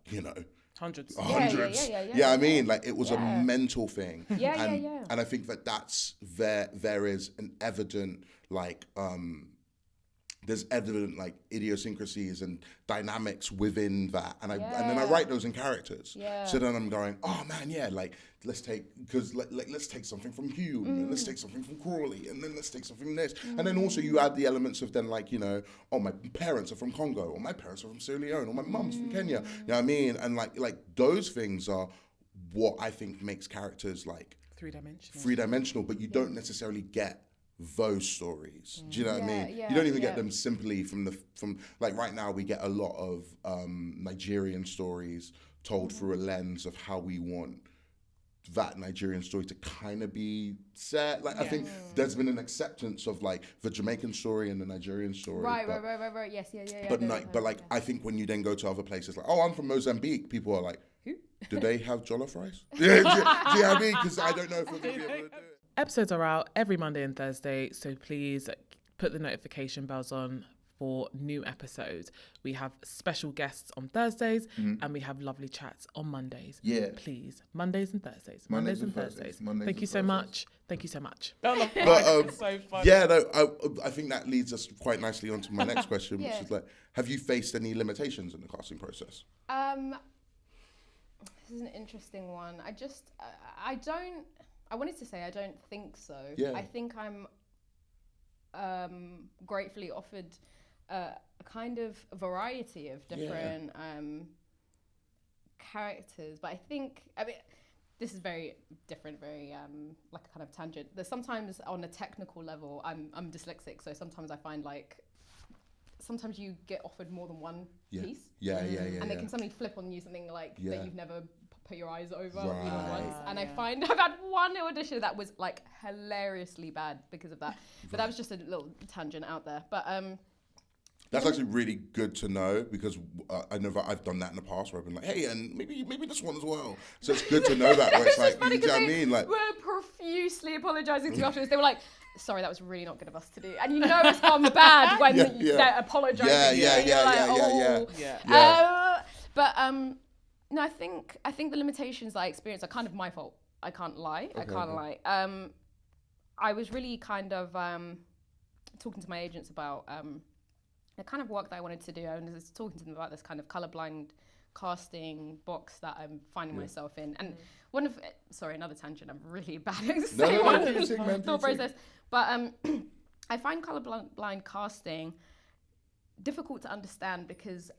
hundreds. Yeah, I mean, like it was a mental thing. And I think that's there is an evident like there's evident like idiosyncrasies and dynamics within that, and then I write those in characters. So then I'm going, oh man, like let's take something from Hume, and let's take something from Crawley, and then let's take something from this, and then also you add the elements of then like oh, my parents are from Congo, or my parents are from Sierra Leone, or my mum's from Kenya. You know what I mean? And like those things are what I think makes characters like three-dimensional, but you don't necessarily get those stories. Do you know what I mean? You don't even get them simply from like right now we get a lot of Nigerian stories told through a lens of how we want that Nigerian story to kind of be set. Like I think there's been an acceptance of like the Jamaican story and the Nigerian story. Right. Yes, yeah. But like I think when you then go to other places, like, oh, I'm from Mozambique, people are like, who? Do they have jollof rice? Do you know what I mean? Because I don't know if we're going to be able to do it. Episodes are out every Monday and Thursday, so please put the notification bells on for new episodes. We have special guests on Thursdays and we have lovely chats on Mondays. Yeah. Please. Mondays and Thursdays. Mondays and Thursdays. Thank you so much. Thank you so much. But, so funny. yeah, no, I think that leads us quite nicely onto my next question, which is like, have you faced any limitations in the casting process? This is an interesting one. I wanted to say I don't think so. Yeah. I think I'm gratefully offered a kind of variety of different characters, but I mean this is very different, very like a kind of tangent. There's sometimes on a technical level I'm dyslexic, so sometimes I find like sometimes you get offered more than one piece. And they can suddenly flip on you something like that you've never put your eyes over even once. And I find I've had one audition that was like hilariously bad because of that. But that was just a little tangent out there. But that's actually really good to know, because I know that I've done that in the past where I've been like, hey, and maybe this one as well. So it's good to know that, where it's like, you know what I mean? Like, we're profusely apologising to you afterwards. They were like, sorry, that was really not good of us to do. And you know it's gone bad when they're apologising. No, I think the limitations that I experienced are kind of my fault. I can't lie. I was really kind of talking to my agents about the kind of work that I wanted to do. I was talking to them about this kind of colourblind casting box that I'm finding myself in. And another tangent, I'm really bad at saying thought process. But I find colourblind casting difficult to understand because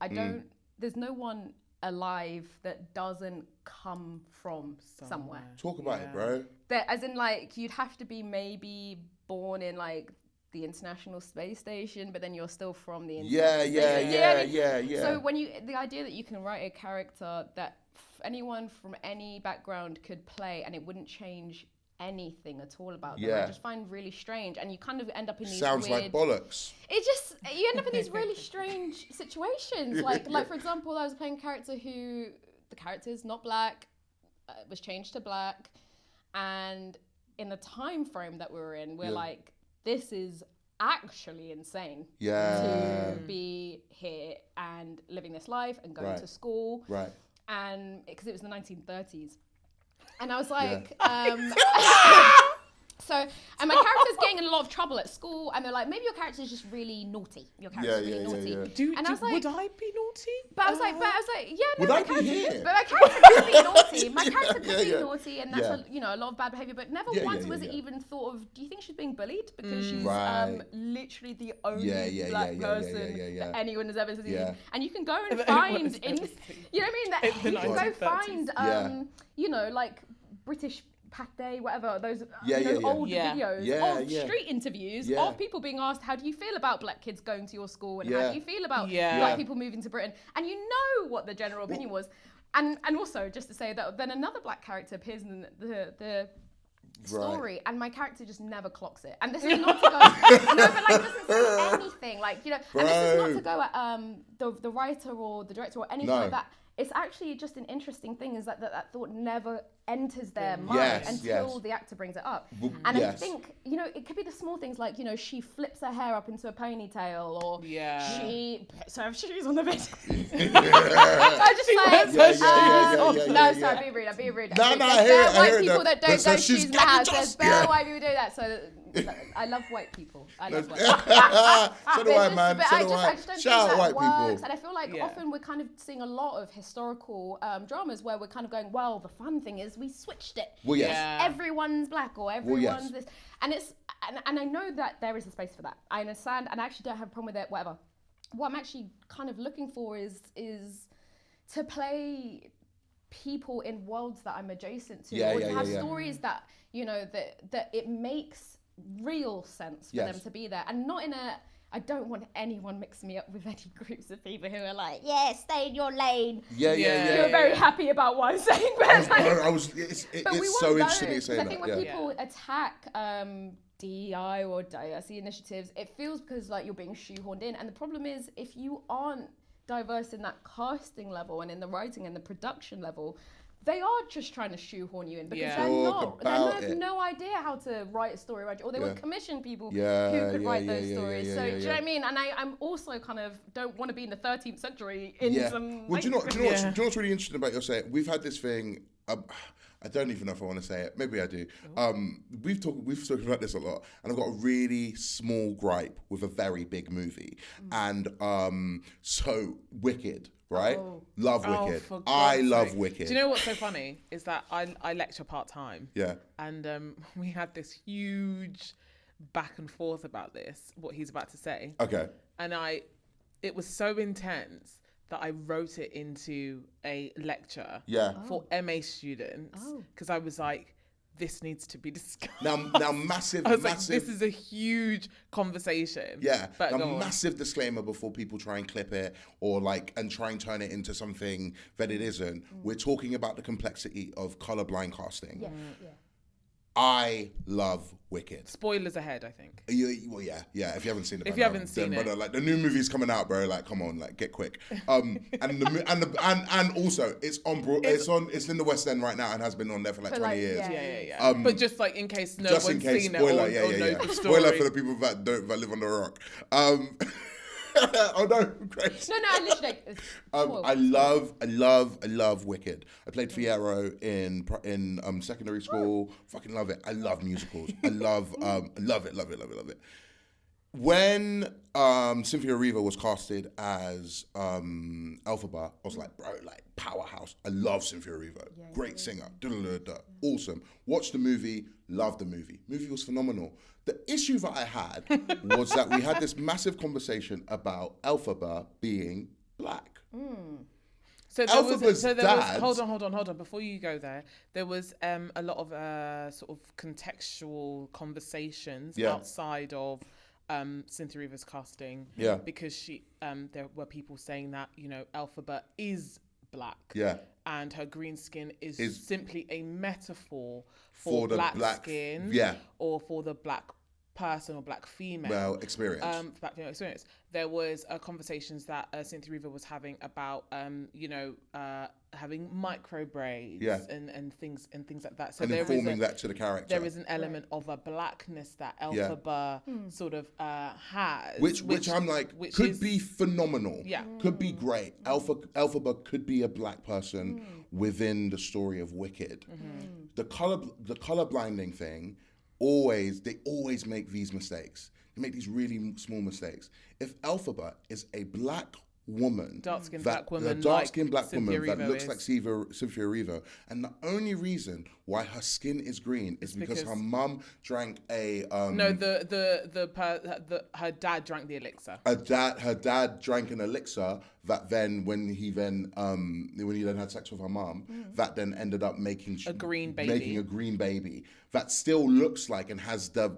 there's no one alive that doesn't come from somewhere. Talk about it, bro. As in, like, you'd have to be maybe born in like the International Space Station, but then you're still from the yeah. So the idea that you can write a character that anyone from any background could play and it wouldn't change anything at all about them, I just find really strange. And you kind of end up in these sounds weird, like bollocks. You end up in these really strange situations. Like for example, I was playing a character who the character is not black, was changed to black, and in the time frame that we were in, we're like, this is actually insane to be here and living this life and going to school, and because it was the 1930s. And I was like, and my character's getting in a lot of trouble at school, and they're like, maybe your character's just really naughty. Your character's really naughty. And I was like, would I be naughty? But I was like, yeah, no, would I be here? But my character could be naughty. My character could be naughty, and that's a lot of bad behavior. But never once was it even thought of, do you think she's being bullied because she's literally the only black person that anyone has ever seen? And you can go and find you know what I mean? You can go find like British Pate, whatever, those old videos of street interviews of people being asked, how do you feel about black kids going to your school, and how do you feel about black people moving to Britain? And you know what the general opinion was. And also, just to say that then another black character appears in the story, and my character just never clocks it. And this is not to go doesn't say anything, and this is not to go at the writer or the director or anything like that. It's actually just an interesting thing is that thought never enters their mind until the actor brings it up. And I think, it could be the small things like, she flips her hair up into a ponytail, or she puts her shoes on the bed. I'm just I'm being rude. No, I hear it. White people that don't go shoes in the house. There's bare white people do that. So I love white people. So do I, man. But I just don't think that white works. people. And I feel like often we're kind of seeing a lot of historical dramas where we're kind of going, well, the fun thing is we switched it. Well, yes. Everyone's black or everyone's this. And and I know that there is a space for that. I understand, and I actually don't have a problem with it, whatever. What I'm actually kind of looking for is to play people in worlds that I'm adjacent to, or to have stories that, that it makes real sense for them to be there, and not in I don't want anyone mixing me up with any groups of people who are like, yeah, stay in your lane. Yeah. You're very happy about what I'm saying, but It's so interesting that you're saying that. I think when people attack DEI or diversity initiatives, it feels because like you're being shoehorned in. And the problem is, if you aren't diverse in that casting level and in the writing and the production level, they are just trying to shoehorn you in because they have no idea how to write a story, or they would commission people who could write those stories. So do you know what I mean? And I'm also kind of don't want to be in the 13th century in some. Well, do you know what's really interesting about your saying? We've had this thing. I don't even know if I want to say it. Maybe I do. We've talked about this a lot, and I've got a really small gripe with a very big movie, and so Wicked. Right? Love Wicked. I love Wicked. Do you know what's so funny? Is that I lecture part-time. Yeah. And we had this huge back and forth about this, what he's about to say. Okay. And it was so intense that I wrote it into a lecture for MA students. Because I was like, this needs to be discussed. Now massive. Like, this is a huge conversation. Yeah. But now, massive disclaimer before people try and clip it or and try and turn it into something that it isn't. We're talking about the complexity of colorblind casting. Yeah. I love Wicked. Spoilers ahead, I think. Yeah. If you haven't seen it, brother, like the new movie's coming out, bro. Like, come on, like get quick. And also it's it's in the West End right now and has been on there for 20 years. Yeah. But just like in case no one's seen spoiler, it or knows the story. Spoiler for the people that live on the rock. Oh no, Grace. No, I literally. I love Wicked. I played Fiyero in secondary school. Fucking love it. I love musicals. I love it. When Cynthia Erivo was casted as Elphaba, I was like, bro, like powerhouse. I love Cynthia Erivo. Great singer. Awesome. Watched the movie. Loved the movie. Movie was phenomenal. The issue that I had was that we had this massive conversation about Elphaba being black. So there was hold on. Before you go there was a lot of sort of contextual conversations outside of Cynthia Erivo's casting. Yeah. Because there were people saying that, Elphaba is black. Yeah. And her green skin is simply a metaphor for the black skin. Yeah. Or for the black person or black female experience. Black female experience. There was conversations that Cynthia Erivo was having about having micro braids and things like that. So and informing that to the character. There is an element of a blackness that Elphaba sort of has, which I'm like could be phenomenal. Yeah, could be great. Elphaba could be a black person within the story of Wicked. The color blinding thing. They always make these mistakes. They make these really small mistakes. If Elphaba is a black woman, dark-skinned black woman that looks like Cynthia Erivo, and the only reason why her skin is green is because her mum drank a her dad drank the elixir. Her dad drank an elixir that then when he then had sex with her mum, that then ended up making a green baby that still looks like and has the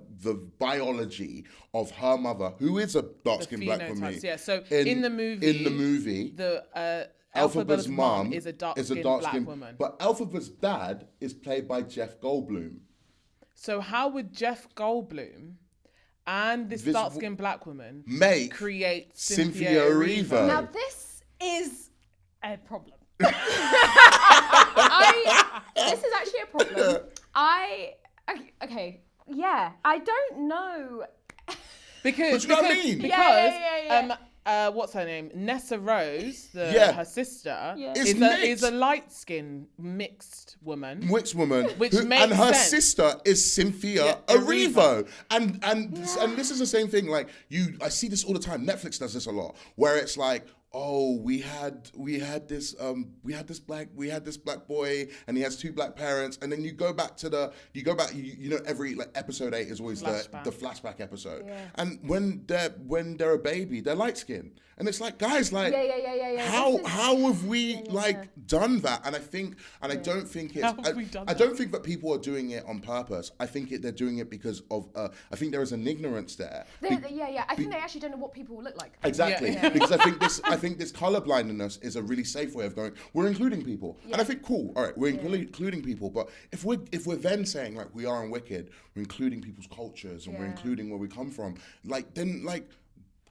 biology of her mother, who is a dark-skinned black woman. Yeah. So in the movie, Elphaba's mom is a dark-skinned black woman. But Elphaba's dad is played by Jeff Goldblum. So how would Jeff Goldblum and this dark-skinned black woman create Cynthia Erivo? Now this is a problem. This is actually a problem. I don't know. Because what I mean? Because what's her name? Nessa Rose, her sister, is a light-skinned mixed woman. Which makes and her sense. sister is Cynthia Erivo. And this is the same thing. Like I see this all the time. Netflix does this a lot, where it's like, oh, we had this black boy, and he has 2 black parents, and then you go back, you know, every like episode 8 is always the flashback episode, and when they're a baby, they're light skinned, and it's like, guys, like, how have we done that? And I don't think that people are doing it on purpose. I think they're doing it because of I think there is an ignorance there. I think they actually don't know what people look like. Exactly, because I think this colorblindness is a really safe way of going, we're including people, and I think, cool, all right, we're including people, but if we're then saying, like, we are in Wicked, we're including people's cultures and we're including where we come from, like, then, like,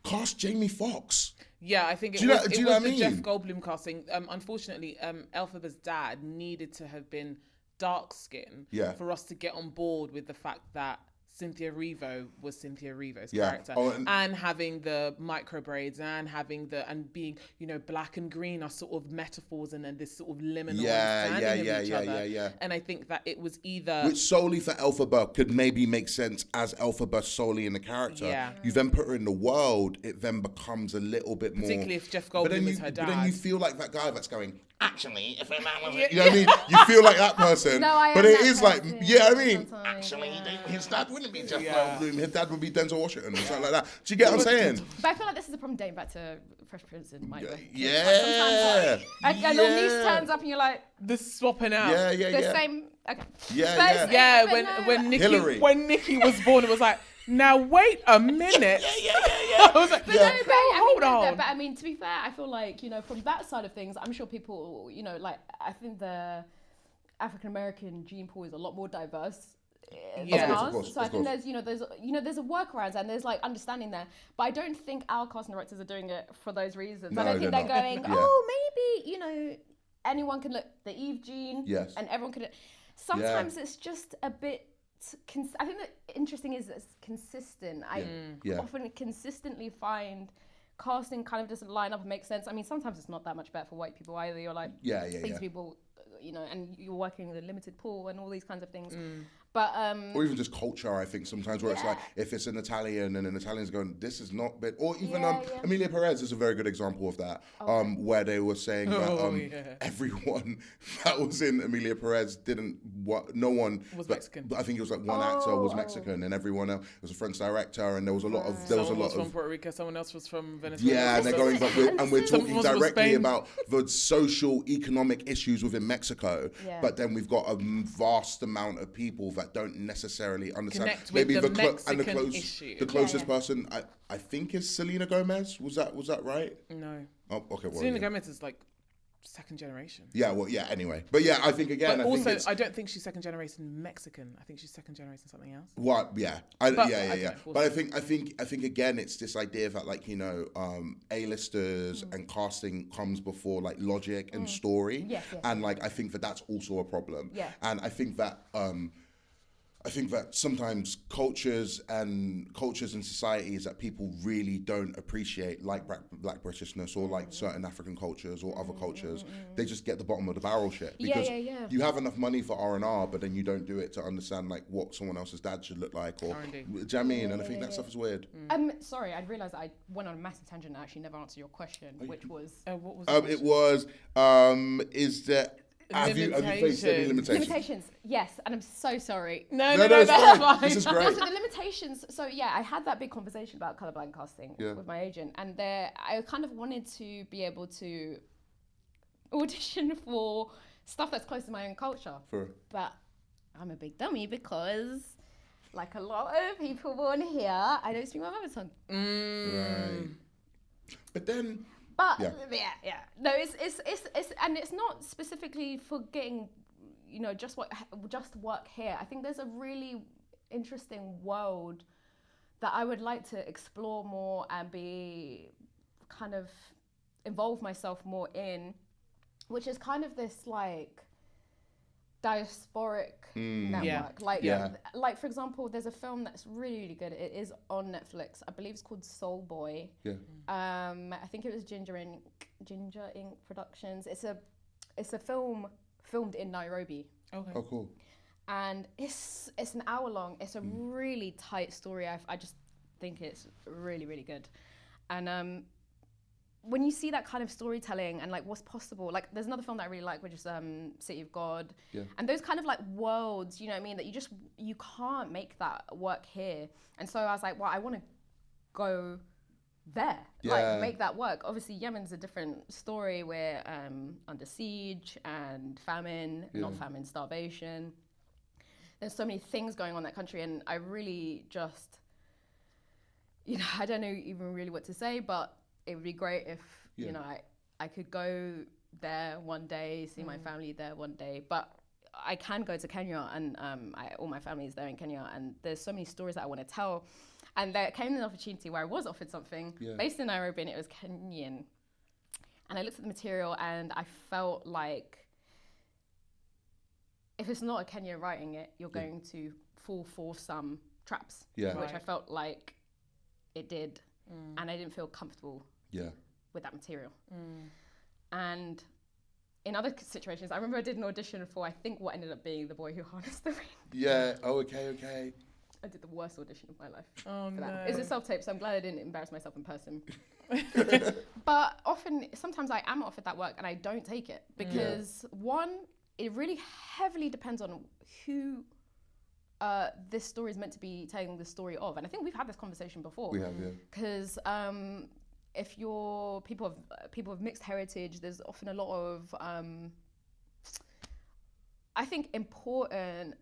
cast Jamie Foxx. Yeah, I think it was the Jeff Goldblum casting. Unfortunately, Elphaba's dad needed to have been dark skinned for us to get on board with the fact that Cynthia Erivo was Cynthia Erivo's character, and having the micro braids and and being, you know, black and green are sort of metaphors, and then this sort of liminal understanding of each other. And I think that it was either, which solely for Elphaba could maybe make sense as Elphaba solely in the character. Yeah. You then put her in the world, it then becomes a little bit more. Particularly if Jeff Goldblum is her dad. But then you feel like that guy that's going, actually, if a man was, you know what I mean? You feel like that person. But it is like, I mean, actually, his dad wouldn't be Jeff Goldblum. His dad would be Denzel Washington or something like that. Do you get what I'm saying? But I feel like this is the problem dating back to Fresh Prince and Mike. Yeah. Like, and all these turns up and you're like, the swapping out. The same. Okay. When Nikki was born, it was like, now wait a minute. I was like, hold on. But I mean, to be fair, I feel like, you know, from that side of things, I'm sure people, you know, like, I think the African American gene pool is a lot more diverse. Of course. So I think there's a workarounds and there's like understanding there. But I don't think our casting directors are doing it for those reasons. No, I don't think they're going, maybe, you know, anyone can look the Eve gene, and everyone can. Sometimes it's just a bit. I think that interesting is it's consistent. I often consistently find casting kind of doesn't line up and make sense. I mean, sometimes it's not that much better for white people either. You're like, these people, you know, and you're working with a limited pool and all these kinds of things. But or even just culture, I think sometimes where it's like, if it's an Italian and an Italian's going, this is not bit, or even Emilia Perez is a very good example of that, where they were saying that everyone that was in Emilia Perez no one was Mexican. But I think it was like one actor was Mexican, and everyone else was a French director, and there was a lot of someone was from Puerto Rico, someone else was from Venezuela. Yeah, and they're going, and we're talking directly about the social economic issues within Mexico, but then we've got a vast amount of people that don't necessarily understand. Connect maybe with the Mexican issue. The closest person I think is Selena Gomez. Was that right? No. Oh, okay. Well, Selena Gomez is like second generation. Yeah. Well, yeah. Anyway, but yeah, I think again. But also, I don't think she's second generation Mexican. I think she's second generation something else. What? Yeah. But I think again, it's this idea that, like, you know, A-listers and casting comes before like logic and story, and like I think that's also a problem. Yeah. And I think that sometimes cultures and societies that people really don't appreciate, like black Britishness or like certain African cultures or other cultures, they just get the bottom of the barrel shit. Because you have enough money for R&R, but then you don't do it to understand like what someone else's dad should look like, or do you know what I mean? And I think that stuff is weird. Sorry, I realised I went on a massive tangent and actually never answered your question, which was... what was it was, is there... Have you faced any limitations? Limitations, yes, and I'm so sorry. No, that's fine. This is great. So the limitations, I had that big conversation about colourblind casting with my agent, and I kind of wanted to be able to audition for stuff that's close to my own culture. But I'm a big dummy because, like a lot of people born here, I don't speak my mother tongue. Right. But then... But no, it's and it's not specifically for getting, you know, just work here. I think there's a really interesting world that I would like to explore more and be kind of involve myself more in, which is kind of this like diasporic network. Like for example, there's a film that's really, really good. It is on Netflix. I believe it's called Soul Boy. I think it was Ginger Inc. Productions. It's a film filmed in Nairobi. Okay. Oh, cool. And it's an hour long. It's a really tight story. I just think it's really, really good. And when you see that kind of storytelling and like what's possible, like there's another film that I really like, which is City of God, and those kind of like worlds, you know what I mean, that you can't make that work here. And so I was like, well, I want to go there, like make that work. Obviously Yemen's a different story. We're under siege and famine, not famine, starvation. There's so many things going on in that country, and I really just, you know, I don't know even really what to say, but it would be great if, you know, I could go there one day, see my family there one day. But I can go to Kenya, and all my family is there in Kenya, and there's so many stories that I want to tell. And there came an opportunity where I was offered something based in Nairobi, and it was Kenyan. And I looked at the material, and I felt like if it's not a Kenyan writing it, you're going to fall for some traps, which I felt like it did. And I didn't feel comfortable with that material. And in other situations, I remember I did an audition for, I think, what ended up being The Boy Who Harnessed the Wind. Okay. I did the worst audition of my life. Oh, no. It's a self-tape, so I'm glad I didn't embarrass myself in person. But sometimes I am offered that work and I don't take it because one, it really heavily depends on who this story is meant to be telling the story of. And I think we've had this conversation before. We have, Because if you're people of mixed heritage, there's often a lot of, I think, important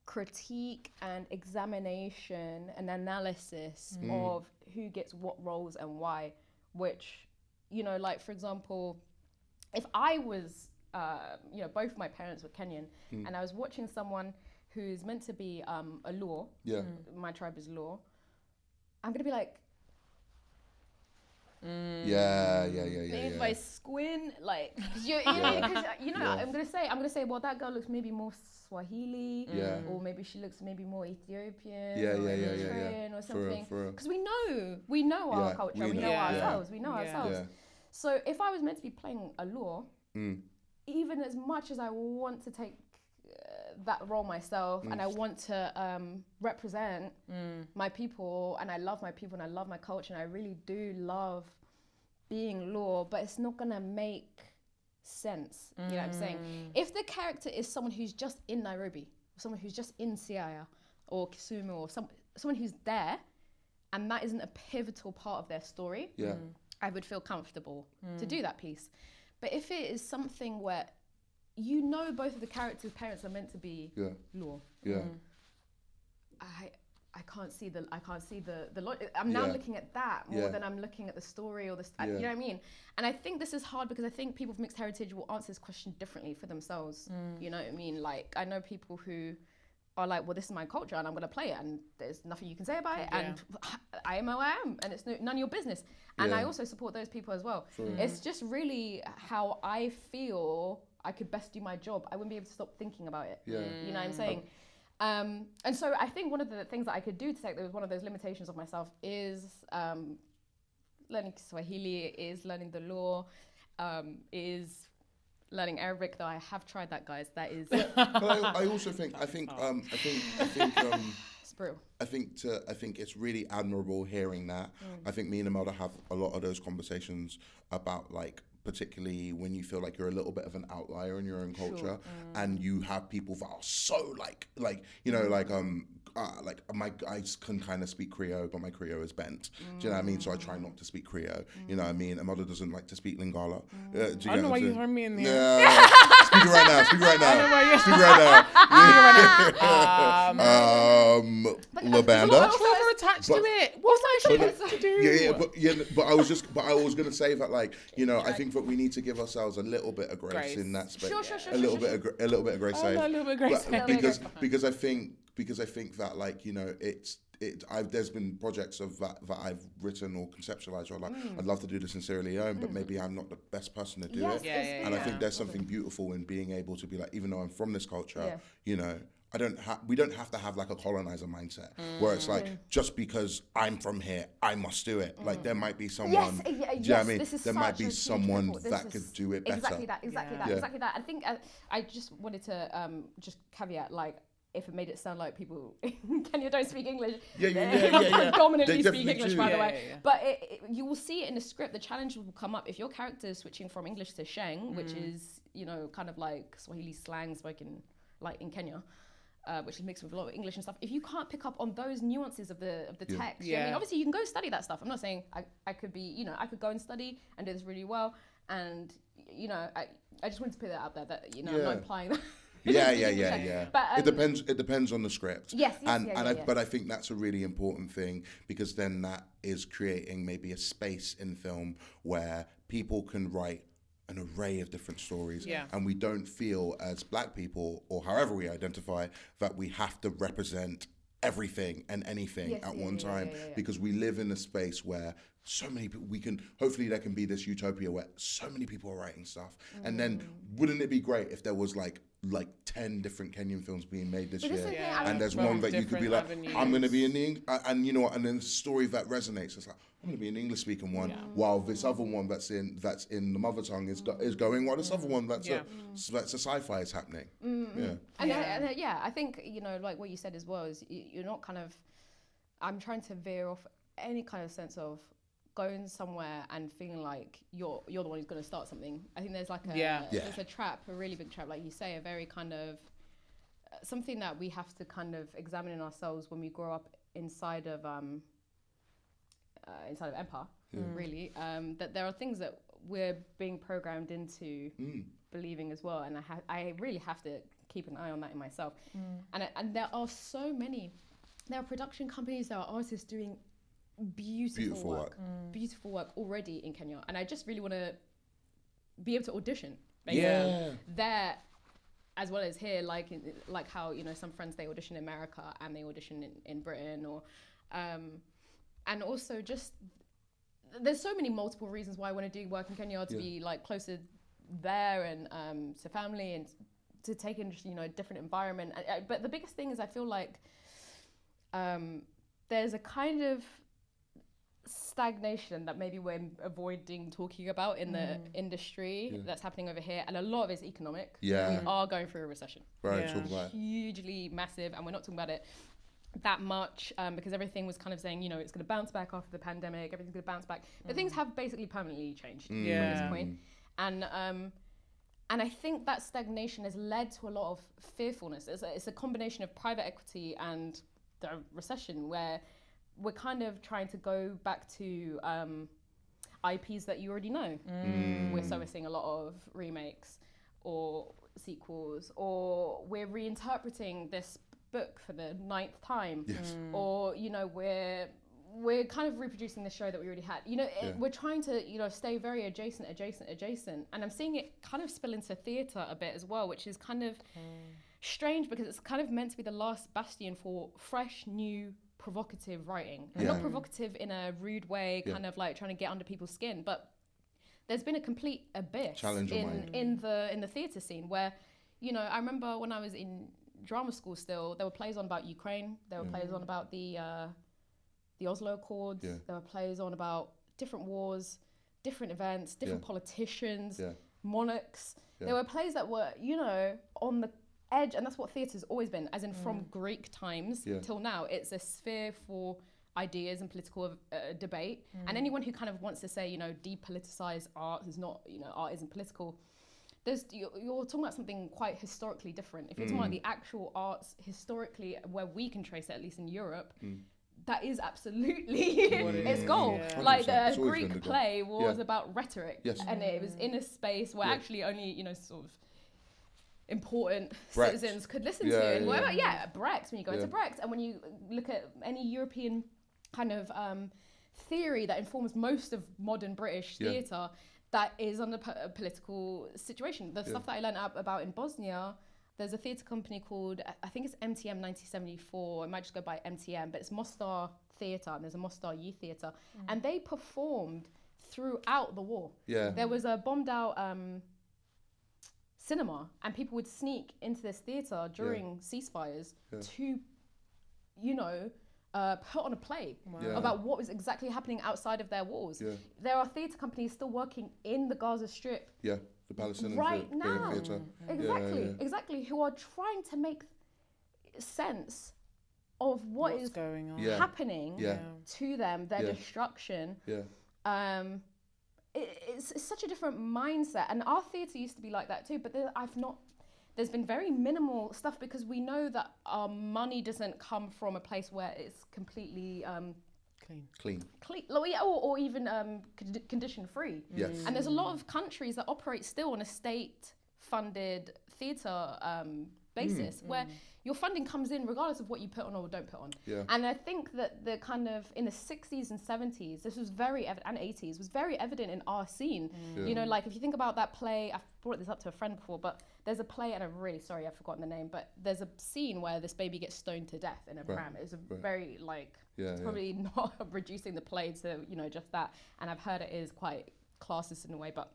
critique and examination and analysis of who gets what roles and why, which, you know, like, for example, if I was, you know, both my parents were Kenyan, and I was watching someone who's meant to be a law, my tribe is law, I'm gonna be like, if I squint, like, I'm gonna say, well, that girl looks maybe more Swahili, or maybe she looks maybe more Ethiopian, or Eritrean, or something. Because we know our culture, we know ourselves. So if I was meant to be playing a law, even as much as I want to take that role myself, and I want to represent my people, and I love my people, and I love my culture, and I really do love being law, but it's not gonna make sense. You know what I'm saying? If the character is someone who's just in Nairobi, or someone who's just in Siaya or Kisumu, or someone who's there, and that isn't a pivotal part of their story, I would feel comfortable to do that piece. But if it is something where you know both of the characters' parents are meant to be law, I can't see the I'm now looking at that more than I'm looking at the story or the you know what I mean. And I think this is hard because I think people of mixed heritage will answer this question differently for themselves. You know what I mean? Like, I know people who are like, well, this is my culture and I'm going to play it, and there's nothing you can say about it, and I am who I am, and it's none of your business. And I also support those people as well. It's just really how I feel I could best do my job. I wouldn't be able to stop thinking about it. You know what I'm saying? And so I think one of the things that I could do to take one of those limitations of myself is learning Swahili, is learning the law, is learning Arabic, though I have tried that, guys. That is. But I also think I think it's really admirable hearing that. I think me and Imeldha have a lot of those conversations about, like, particularly when you feel like you're a little bit of an outlier in your own culture, and you have people that are so like you know, like I can kind of speak Creole, but my Creole is bent. Do you know what I mean? So I try not to speak Creole. You know what I mean? Imeldha doesn't like to speak Lingala. I don't know why you throw me in there. Yeah. Speak it right now. Speak right now. Labanda. What's trauma attached to it? What's that supposed to do? But I was gonna say that, like, you know, I think that we need to give ourselves a little bit of grace in that space. Sure. A little bit of Grace Saif. A little bit of Grace Saif. Because I think that, like, you know, there's been projects of that I've written or conceptualized, or like, I'd love to do this in Sierra Leone, but maybe I'm not the best person to do it. And I think there's something beautiful in being able to be like, even though I'm from this culture, you know, we don't have to have like a colonizer mindset where it's like, just because I'm from here, I must do it. Like, there might be someone, do you know what I mean? There might be someone that could do it better. Exactly that. I think I just wanted to just caveat, like, if it made it sound like people in Kenya don't speak English. Yeah. Predominantly They speak English, definitely by the do. way. But you will see it in the script. The challenge will come up if your character is switching from English to Sheng, which is, you know, kind of like Swahili slang spoken like in Kenya, which is mixed with a lot of English and stuff. If you can't pick up on those nuances of the text, you know what I mean, obviously you can go study that stuff. I'm not saying I could be, you know, I could go and study and do this really well. And, you know, I just wanted to put that out there that, you know, I'm not implying that. Yeah. But, it depends on the script. Yes. But I think that's a really important thing, because then that is creating maybe a space in film where people can write an array of different stories, and we don't feel as Black people, or however we identify, that we have to represent everything and anything at one time, because we live in a space where so many people, hopefully there can be this utopia where so many people are writing stuff. And then wouldn't it be great if there was like 10 different Kenyan films being made this year, and there's one that you could be like, I'm going to be in the and you know what, and then the story that resonates, it's like, I'm going to be an English speaking one, while this other one that's in the mother tongue is going, while this other one that's a sci-fi is happening. I think, you know, like what you said as well, is you're not kind of, I'm trying to veer off any kind of sense of going somewhere and feeling like you're the one who's going to start something. I think there's like there's a trap, a really big trap, like you say, a very kind of something that we have to kind of examine in ourselves when we grow up inside of empire, really, that there are things that we're being programmed into believing as well, and I really have to keep an eye on that in myself. And there are so many, there are production companies, there are artists doing beautiful work already in Kenya, and I just really want to be able to audition there as well as here, like how, you know, some friends, they audition in America and they audition in Britain, or and also just there's so many multiple reasons why I want to do work in Kenya, to be like closer there and to family, and to take in just, you know, a different environment. But the biggest thing is I feel like there's a kind of stagnation that maybe we're avoiding talking about in the industry that's happening over here, and a lot of it's economic. We are going through a recession, hugely massive, and we're not talking about it that much because everything was kind of saying, you know, it's going to bounce back after the pandemic, everything's going to bounce back, but things have basically permanently changed from this point. And I think that stagnation has led to a lot of fearfulness. It's a combination of private equity and the recession, where we're kind of trying to go back to IPs that you already know. So we're seeing a lot of remakes or sequels, or we're reinterpreting this book for the 9th time, or, you know, we're kind of reproducing the show that we already had. You know, we're trying to, you know, stay very adjacent, and I'm seeing it kind of spill into theatre a bit as well, which is kind of strange, because it's kind of meant to be the last bastion for fresh, new, provocative writing. And not provocative in a rude way, kind of like trying to get under people's skin, but there's been a complete abyss in the theatre scene, where, you know, I remember when I was in drama school still, there were plays on about Ukraine, there were plays on about the Oslo Accords, there were plays on about different wars, different events, different politicians, monarchs. There were plays that were, you know, on the edge, and that's what theatre's always been, as in from Greek times till now. It's a sphere for ideas and political debate, and anyone who kind of wants to say, you know, depoliticize art is not, you know, art isn't political. You're talking about something quite historically different. If you're talking about the actual arts historically, where we can trace it, at least in Europe, that is absolutely its goal. Like the Greek play was about rhetoric, and it was in a space where actually only, you know, sort of important citizens could listen to. And whatever, Brecht, when you go into Brecht, and when you look at any European kind of theory that informs most of modern British theatre, that is under a political situation. The stuff that I learned about in Bosnia, there's a theatre company called, I think it's MTM 1974, it might just go by MTM, but it's Mostar Theatre, and there's a Mostar Youth Theatre, and they performed throughout the war. There was a bombed out cinema, and people would sneak into this theatre during ceasefires to, you know, put on a play about what was exactly happening outside of their walls. There are theatre companies still working in the Gaza Strip. The Palestinian right now. theatre. Exactly, who are trying to make sense of what's going on, happening to them, their destruction. It's such a different mindset, and our theatre used to be like that too, but there's been very minimal stuff, because we know that our money doesn't come from a place where it's completely clean, or even condition free. And there's a lot of countries that operate still on a state funded theatre basis, where your funding comes in regardless of what you put on or don't put on. And I think that the kind of in the 60s and 70s, this was very evident, and 80s was very evident in our scene. You know, like if you think about that play, I've brought this up to a friend before, but there's a play, and I'm really sorry I've forgotten the name, but there's a scene where this baby gets stoned to death in a pram. It was a very it's probably not reducing the play to, you know, just that. And I've heard it is quite classist in a way, but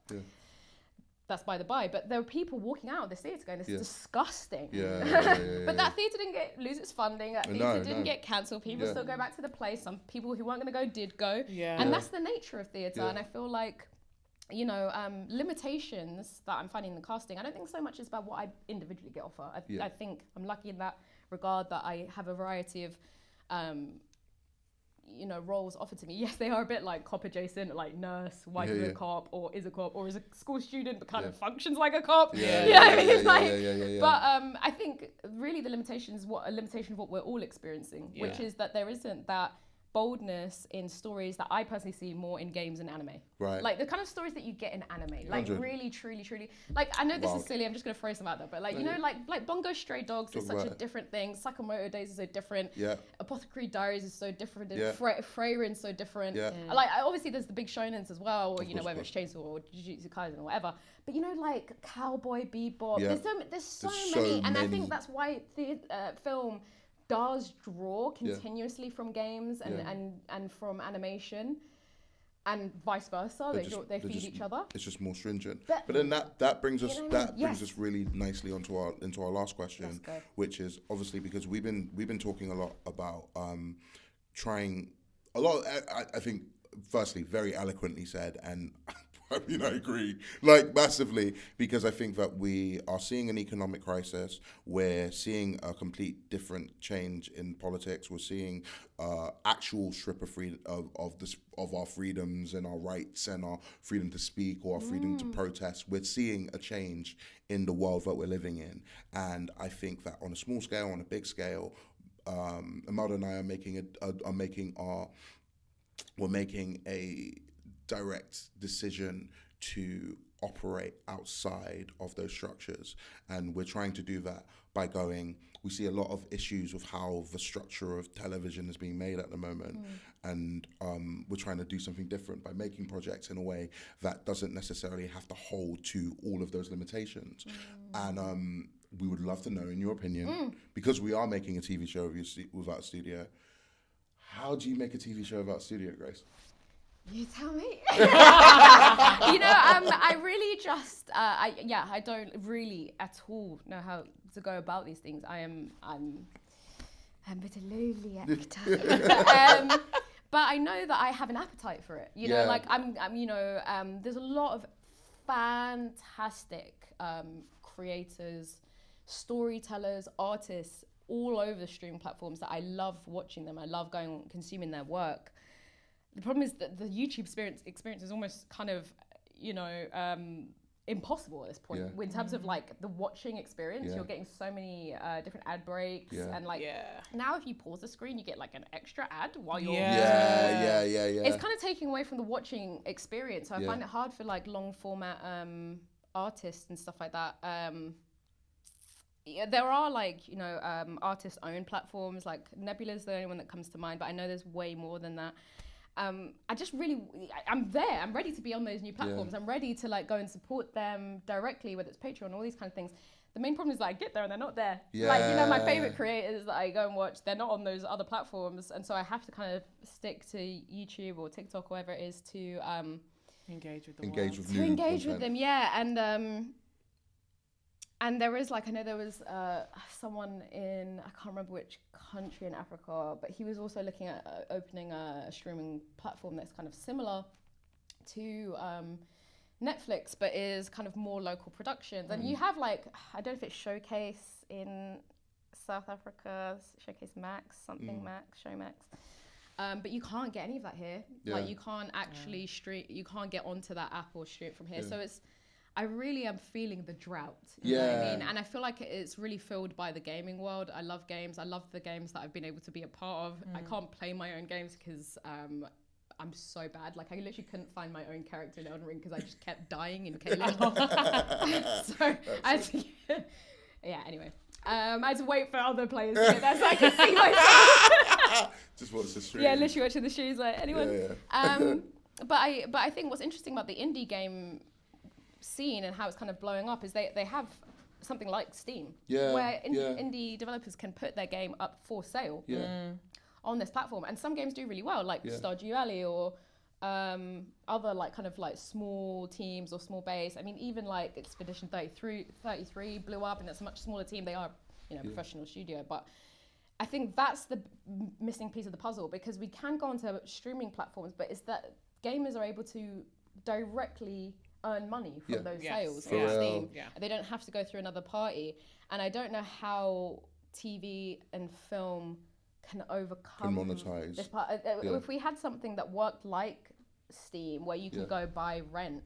that's by the by. But there were people walking out of the theatre going, this is disgusting. But that theatre didn't lose its funding. That theatre didn't get cancelled. People still go back to the play. Some people who weren't going to go did go. And that's the nature of theatre. And I feel like, you know, limitations that I'm finding in the casting, I don't think so much is about what I individually get offer. I think I'm lucky in that regard that I have a variety of you know, roles offered to me. Yes, they are a bit like cop adjacent, like nurse, wife of a cop, or is a cop, or is a school student but kind of functions like a cop. But I think really the limitation is a limitation of what we're all experiencing, which is that there isn't that boldness in stories that I personally see more in games and anime. Like the kind of stories that you get in anime, like really, truly. Like I know this is silly, I'm just gonna throw some out there, but like, you know, like Bongo Stray Dogs is such a different thing. Sakamoto Days is so different. Apothecary Diaries is so different. Freyrin's so different. Like obviously there's the big shonens as well, or you know, whether it's Chainsaw or Jujutsu Kaisen or whatever. But you know, like Cowboy Bebop, there's so many, and I think that's why the film does draw continuously from games and from animation, and vice versa. They feed each other. It's just more stringent. But then that brings us brings us really nicely into our last question, which is obviously because we've been talking a lot about trying a lot. I think firstly very eloquently said, and I mean, I agree, like massively, because I think that we are seeing an economic crisis. We're seeing a complete different change in politics. We're seeing actual strip of our freedoms and our rights and our freedom to speak or our freedom to protest. We're seeing a change in the world that we're living in, and I think that on a small scale, on a big scale, Imeldha and I are making a direct decision to operate outside of those structures, and we're trying to do that by we see a lot of issues with how the structure of television is being made at the moment, and we're trying to do something different by making projects in a way that doesn't necessarily have to hold to all of those limitations. And we would love to know, in your opinion, because we are making a TV show without a studio, how do you make a TV show without a studio, Grace? You tell me. You know, I really just, I don't really at all know how to go about these things. I'm a bit of a lowly actor. But I know that I have an appetite for it. You know, like I'm you know, there's a lot of fantastic creators, storytellers, artists all over the streaming platforms that I love watching them. I love going consuming their work. The problem is that the YouTube experience is almost kind of, you know, impossible at this point. In terms of like the watching experience, you're getting so many different ad breaks, and like now if you pause the screen, you get like an extra ad while you're It's kind of taking away from the watching experience. So I find it hard for like long format artists and stuff like that. There are like, you know, artist-owned platforms, like Nebula's the only one that comes to mind, but I know there's way more than that. I'm there. I'm ready to be on those new platforms. I'm ready to like go and support them directly, whether it's Patreon, all these kind of things. The main problem is that I get there and they're not there. Like, you know, my favorite creators that I go and watch, they're not on those other platforms. And so I have to kind of stick to YouTube or TikTok, whatever it is, to engage with them. And there is like, I know there was someone in, I can't remember which country in Africa, but he was also looking at opening a streaming platform that's kind of similar to Netflix, but is kind of more local productions. And you have like, I don't know if it's Showcase in South Africa, Showcase Max, something Max, Show Max. But you can't get any of that here. Like you can't actually stream, you can't get onto that app or stream from here. So I really am feeling the drought. You know what I mean? And I feel like it's really filled by the gaming world. I love games. I love the games that I've been able to be a part of. I can't play my own games because I'm so bad. Like I literally couldn't find my own character in Elden Ring because I just kept dying and killing. So I had to, anyway. I had to wait for other players to get that so I could see myself. Just watch the stream. Yeah, literally watching the streams like anyone. But I think what's interesting about the indie game scene and how it's kind of blowing up is they have something like Steam, where indie developers can put their game up for sale on this platform, and some games do really well, like Stardew Valley or other like kind of like small teams or small base. I mean, even like Expedition 33 blew up, and it's a much smaller team. They are, you know, professional studio, but I think that's the missing piece of the puzzle, because we can go onto streaming platforms, but it's that gamers are able to directly earn money from those sales on Steam. They don't have to go through another party. And I don't know how TV and film can overcome monetize this part. If we had something that worked like Steam, where you can go buy rent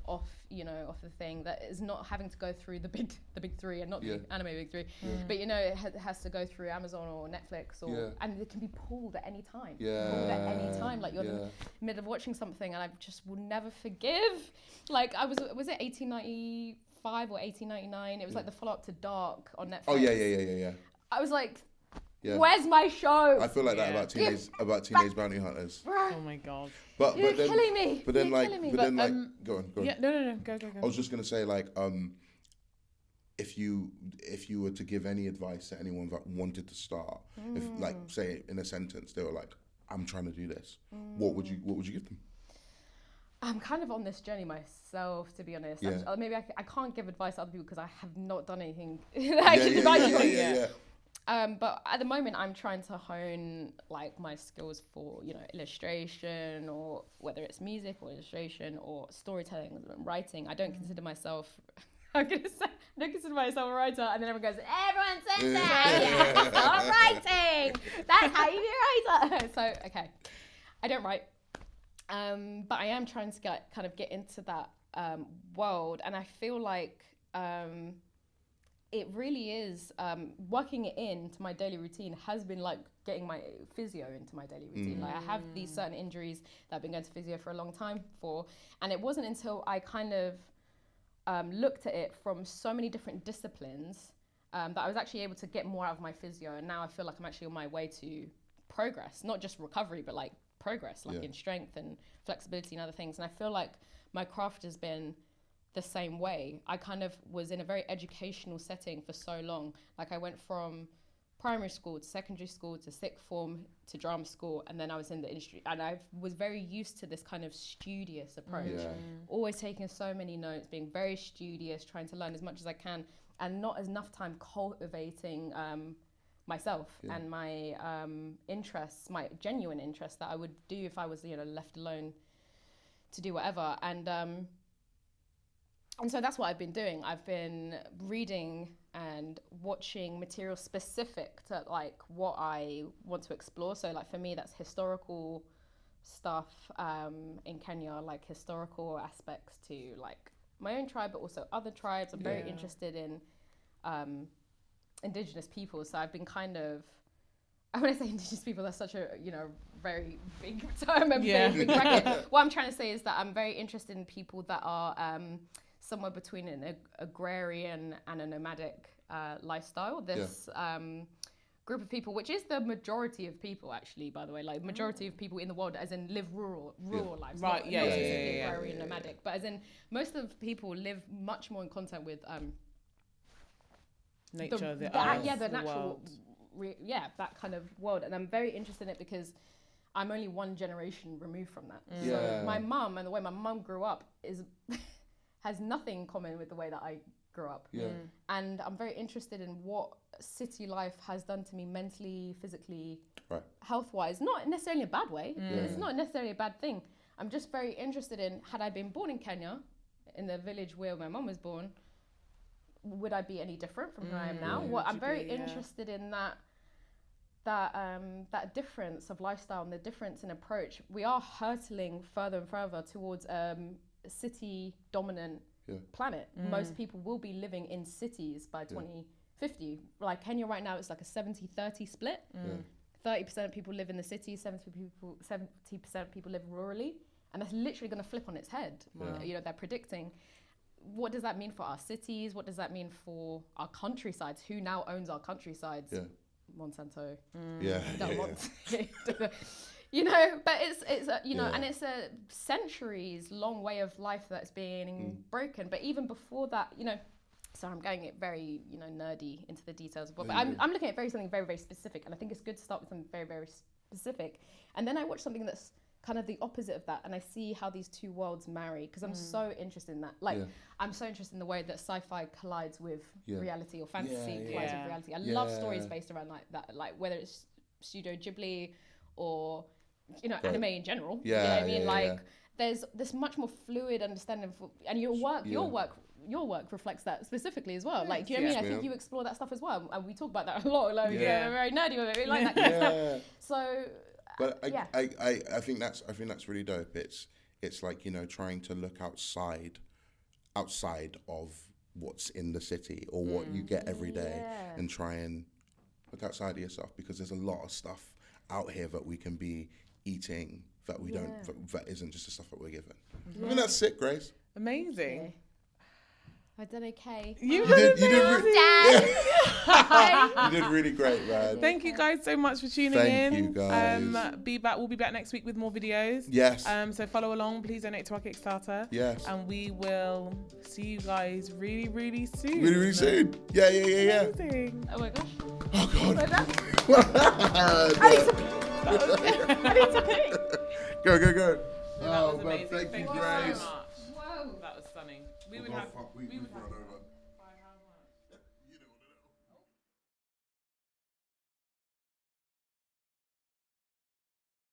off the thing, that is not having to go through the big three, and not the anime big three, but you know, it has to go through Amazon or Netflix, or and it can be pulled at any time. Pulled at any time, like you're in the middle of watching something, and I just will never forgive. Like was it 1895 or 1899? It was like the follow-up to Dark on Netflix. Oh yeah. I was like, where's my show? I feel like that about teenage bounty hunters. Oh my god. But You're then, killing me. But then go on. Yeah, no, go. I was just gonna say, like, if you were to give any advice to anyone that wanted to start, if like say in a sentence they were like, I'm trying to do this, what would you give them? I'm kind of on this journey myself, to be honest. Maybe I can't give advice to other people because I have not done anything that I can advise you on. But at the moment, I'm trying to hone like my skills for, you know, illustration, or whether it's music or illustration or storytelling and writing. I don't consider myself. I don't consider myself a writer, and then everyone goes, everyone says that. Start writing. That's how you be a writer. So okay, I don't write, but I am trying to get into that world, and I feel like. It really is, working it into my daily routine has been like getting my physio into my daily routine. Like I have these certain injuries that I've been going to physio for a long time for, and it wasn't until I kind of looked at it from so many different disciplines that I was actually able to get more out of my physio, and now I feel like I'm actually on my way to progress, not just recovery, but like progress, like in strength and flexibility and other things. And I feel like my craft has been the same way. I kind of was in a very educational setting for so long. Like I went from primary school to secondary school to sixth form to drama school, and then I was in the industry, and I was very used to this kind of studious approach. Always taking so many notes, being very studious, trying to learn as much as I can, and not enough time cultivating myself and my interests, my genuine interests that I would do if I was, you know, left alone to do whatever. And so that's what I've been doing. I've been reading and watching material specific to like what I want to explore. So like for me, that's historical stuff in Kenya, like historical aspects to like my own tribe, but also other tribes. I'm very interested in indigenous people. So I've been kind of, when I say indigenous people, that's such a, you know, very big term and big bracket. What I'm trying to say is that I'm very interested in people that are somewhere between an agrarian and a nomadic lifestyle. This group of people, which is the majority of people actually, by the way, like majority of people in the world, as in live rural lives. Right, not agrarian, nomadic, but as in most of the people live much more in contact with nature, the natural, that kind of world. And I'm very interested in it because I'm only one generation removed from that. So my mum and the way my mum grew up has nothing in common with the way that I grew up. And I'm very interested in what city life has done to me mentally, physically, health-wise. Not necessarily a bad way. It's not necessarily a bad thing. I'm just very interested in, had I been born in Kenya, in the village where my mum was born, would I be any different from who I am now? What I'm very interested in that difference of lifestyle and the difference in approach. We are hurtling further and further towards a city-dominant planet. Most people will be living in cities by 2050. Like Kenya right now, it's like a 70-30 split. 30% of people live in the city, 70% of people live rurally, and that's literally going to flip on its head. You know, they're predicting. What does that mean for our cities? What does that mean for our countrysides? Who now owns our countrysides? Monsanto. You know, but it's a, you know, and it's a centuries long way of life that's being broken. But even before that, you know, so I'm going it very, you know, nerdy into the details of what, but I'm looking at something very, very specific, and I think it's good to start with something very, very specific, and then I watch something that's kind of the opposite of that, and I see how these two worlds marry, because I'm so interested in that. Like, I'm so interested in the way that sci-fi collides with reality, or fantasy collides with reality. I love stories based around like that, like whether it's Studio Ghibli or, you know, anime in general. You know what I mean? Like, there's this much more fluid understanding of, and your work reflects that specifically as well. Like, do you know what I mean? I think you explore that stuff as well, and we talk about that a lot. Like, we're very nerdy with it. We like that kind of stuff. So. But I think that's really dope. It's like, you know, trying to look outside of what's in the city or what you get every day, and try and look outside of yourself, because there's a lot of stuff out here that we can be eating that we don't, that isn't just the stuff that we're given. I think that's sick, Grace. Amazing. I did okay. You did really great, man. Thank you guys so much for tuning in. Thank you guys. We'll be back next week with more videos. Yes. So follow along. Please donate to our Kickstarter. Yes. And we will see you guys really, really soon. Really, really soon. Yeah. Amazing. Oh my gosh. Oh God. I need to pee. Go. That was amazing. Thank you, so Grace. much. Whoa. That was stunning. We would have run over.